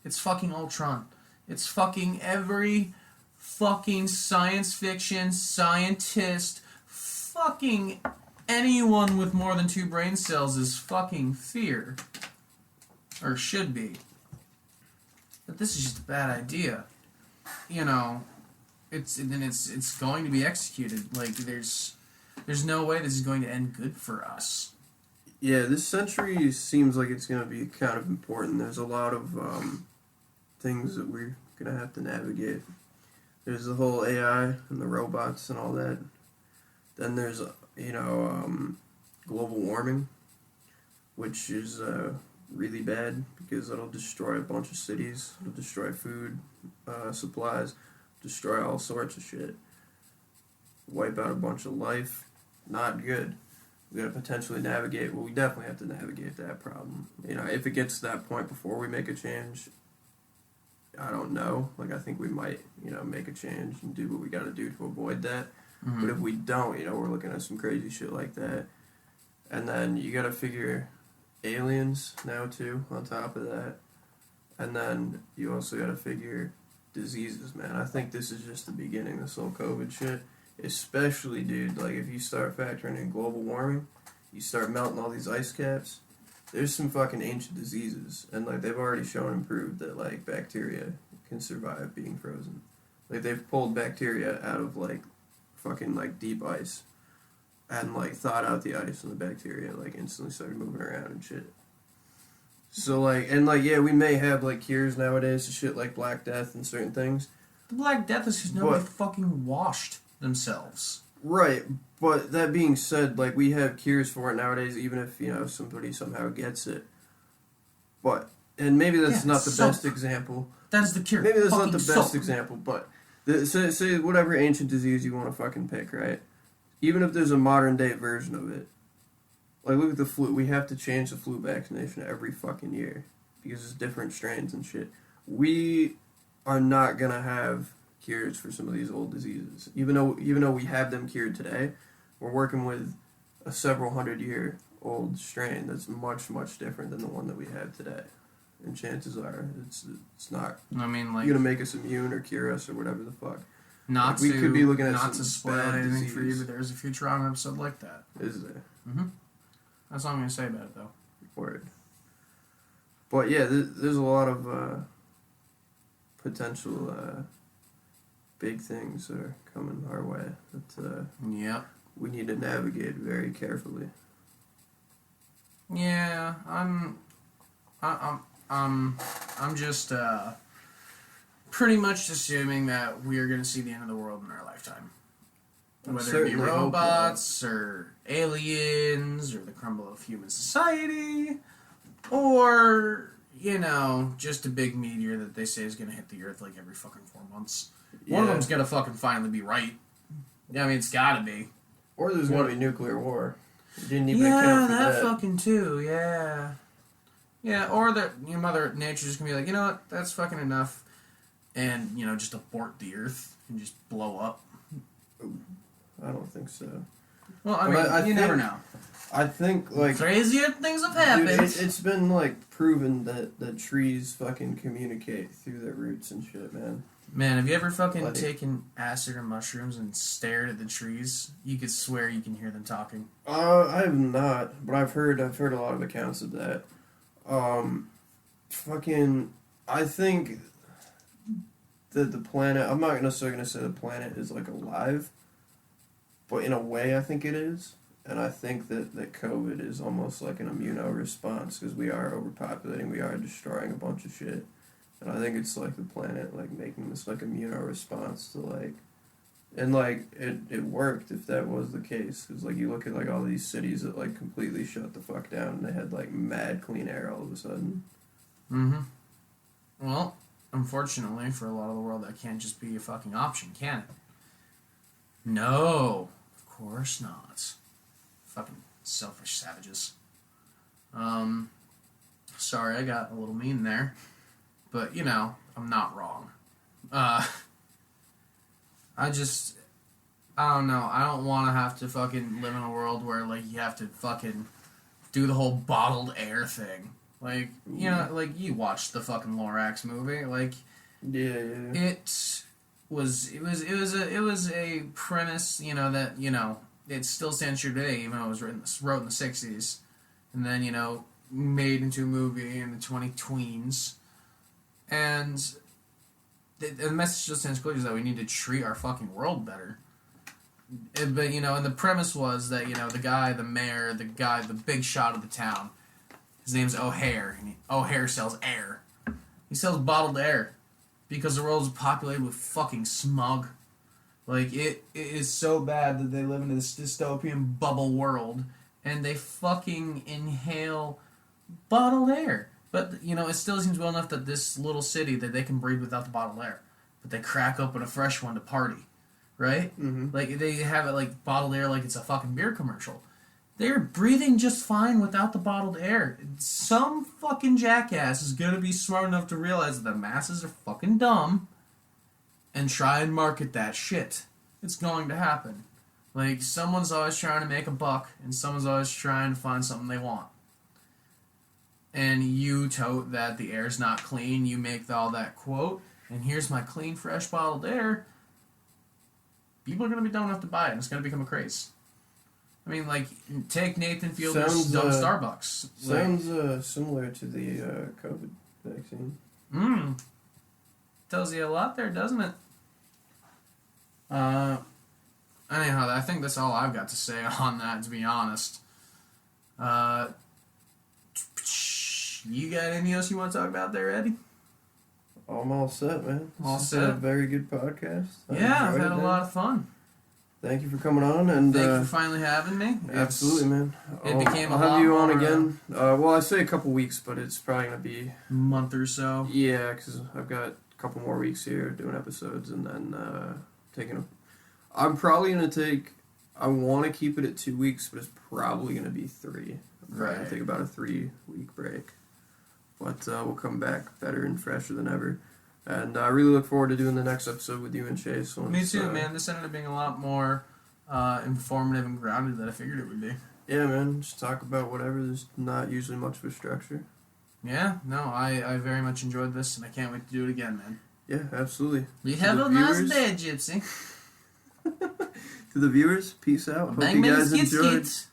It's fucking Ultron. It's fucking every fucking science fiction scientist, fucking anyone with more than 2 brain cells is fucking fear. Or should be. But this is just a bad idea. It's going to be executed. Like, there's no way this is going to end good for us. Yeah, this century seems like it's going to be kind of important. There's a lot of things that we're going to have to navigate. There's the whole AI and the robots and all that. Then there's, global warming, which is really bad because it'll destroy a bunch of cities. It'll destroy food supplies, destroy all sorts of shit. Wipe out a bunch of life. Not good. We gotta potentially navigate. Well, we definitely have to navigate that problem. If it gets to that point before we make a change, I don't know. Like, I think we might, make a change and do what we got to do to avoid that. Mm-hmm. But if we don't, we're looking at some crazy shit like that. And then you got to figure aliens now, too, on top of that. And then you also got to figure diseases, man. I think this is just the beginning, this whole COVID shit. Especially, dude, like, if you start factoring in global warming, you start melting all these ice caps, there's some fucking ancient diseases. And, like, they've already shown and proved that, like, bacteria can survive being frozen. Like, they've pulled bacteria out of, like, fucking, like, deep ice. And, like, thawed out the ice and the bacteria, like, instantly started moving around and shit. So, like, and, like, yeah, we may have, like, cures nowadays to shit like Black Death and certain things. The Black Death is because nobody fucking washed themselves. Right, but that being said, like, we have cures for it nowadays, even if, somebody somehow gets it. But, and maybe that's not the best example. That's the cure. Maybe that's fucking not the best example, but say whatever ancient disease you want to fucking pick, right? Even if there's a modern day version of it, like, look at the flu. We have to change the flu vaccination every fucking year because it's different strains and shit. We are not gonna have cures for some of these old diseases. Even though we have them cured today, we're working with a several 100-year-old strain that's much, much different than the one that we have today. And chances are it's not like, gonna make us immune or cure us or whatever the fuck. Not we could be looking at not some to spoil bad anything disease. for you, but there's a Futurama episode like that. Is there? Mm-hmm. That's all I'm gonna say about it, though. Word. But yeah, there's a lot of potential big things that are coming our way that we need to navigate very carefully. Yeah, I'm just pretty much assuming that we are gonna see the end of the world in our lifetime. Whether it be robots or aliens or the crumble of human society, or just a big meteor that they say is gonna hit the Earth like every fucking 4 months. Yeah. One of them's gonna fucking finally be right. I mean, it's gotta be. Or there's gonna be nuclear war. You didn't even account for that. Fucking too. Yeah. Yeah, or that your Mother Nature's just gonna be like, you know what, that's fucking enough, and just abort the Earth and just blow up. I don't think so. Well, I mean, you never know. I think, like, crazier things have happened. Dude, it's been, like, proven that trees fucking communicate through their roots and shit, man. Man, have you ever fucking taken acid or mushrooms and stared at the trees? You could swear you can hear them talking. I have not, but I've heard a lot of accounts of that. I think that the planet, I'm not necessarily going to say the planet is, like, alive, but in a way I think it is. And I think that COVID is almost like an immuno-response because we are overpopulating, we are destroying a bunch of shit. And I think it's like the planet, like, making this, like, immuno-response to, like... And, like, it worked if that was the case. Because, like, you look at, like, all these cities that, like, completely shut the fuck down and they had, like, mad clean air all of a sudden. Mm-hmm. Well, unfortunately, for a lot of the world, that can't just be a fucking option, can it? No, of course not. Fucking selfish savages. Sorry, I got a little mean there. But, I'm not wrong. I don't know. I don't want to have to fucking live in a world where, like, you have to fucking do the whole bottled air thing. Like, like, you watched the fucking Lorax movie. Like, yeah. It was a premise, that, it still stands true today, even though it was wrote in the 60s. And then, made into a movie in the 20-tweens. And the message still stands clear is that we need to treat our fucking world better. But, and the premise was that, the guy, the mayor, the big shot of the town, his name's O'Hare, and O'Hare sells air. He sells bottled air because the world is populated with fucking smog. Like, it is so bad that they live in this dystopian bubble world, and they fucking inhale bottled air. But, it still seems well enough that this little city, that they can breathe without the bottled air. But they crack open a fresh one to party, right? Mm-hmm. Like, they have it, like, bottled air like it's a fucking beer commercial. They're breathing just fine without the bottled air. Some fucking jackass is gonna be smart enough to realize that the masses are fucking dumb and try and market that shit. It's going to happen. Like, someone's always trying to make a buck, and someone's always trying to find something they want. And you tote that the air's not clean, you make all that quote, and here's my clean, fresh bottled air. People are going to be dumb enough to buy it, and it's going to become a craze. I mean, like, take Nathan Fielder's dumb Starbucks. Sounds similar to the COVID vaccine. Tells you a lot there, doesn't it? Anyhow, I think that's all I've got to say on that, to be honest. You got anything else you want to talk about there, Eddie? I'm all set, man. All This set? is a very good podcast. Yeah, I've had a lot of fun. Thank you for coming on, and Thank you for finally having me. absolutely, man. It became a I'll lot have you on more, again. Well, I say a couple weeks, but it's probably gonna be month or so. yeah, because I've got a couple more weeks here doing episodes, and then I'm probably gonna take. I want to keep it at 2 weeks, but it's probably gonna be 3. I'm probably gonna take about a 3-week break, but we'll come back better and fresher than ever. And I really look forward to doing the next episode with you and Chase. Me too, man. This ended up being a lot more informative and grounded than I figured it would be. Yeah, man. Just talk about whatever. There's not usually much of a structure. Yeah, no, I very much enjoyed this, and I can't wait to do it again, man. Yeah, absolutely. You have a nice day, Gypsy. To the viewers, peace out. Hope Bang, you bang, guys skits, enjoyed. skits.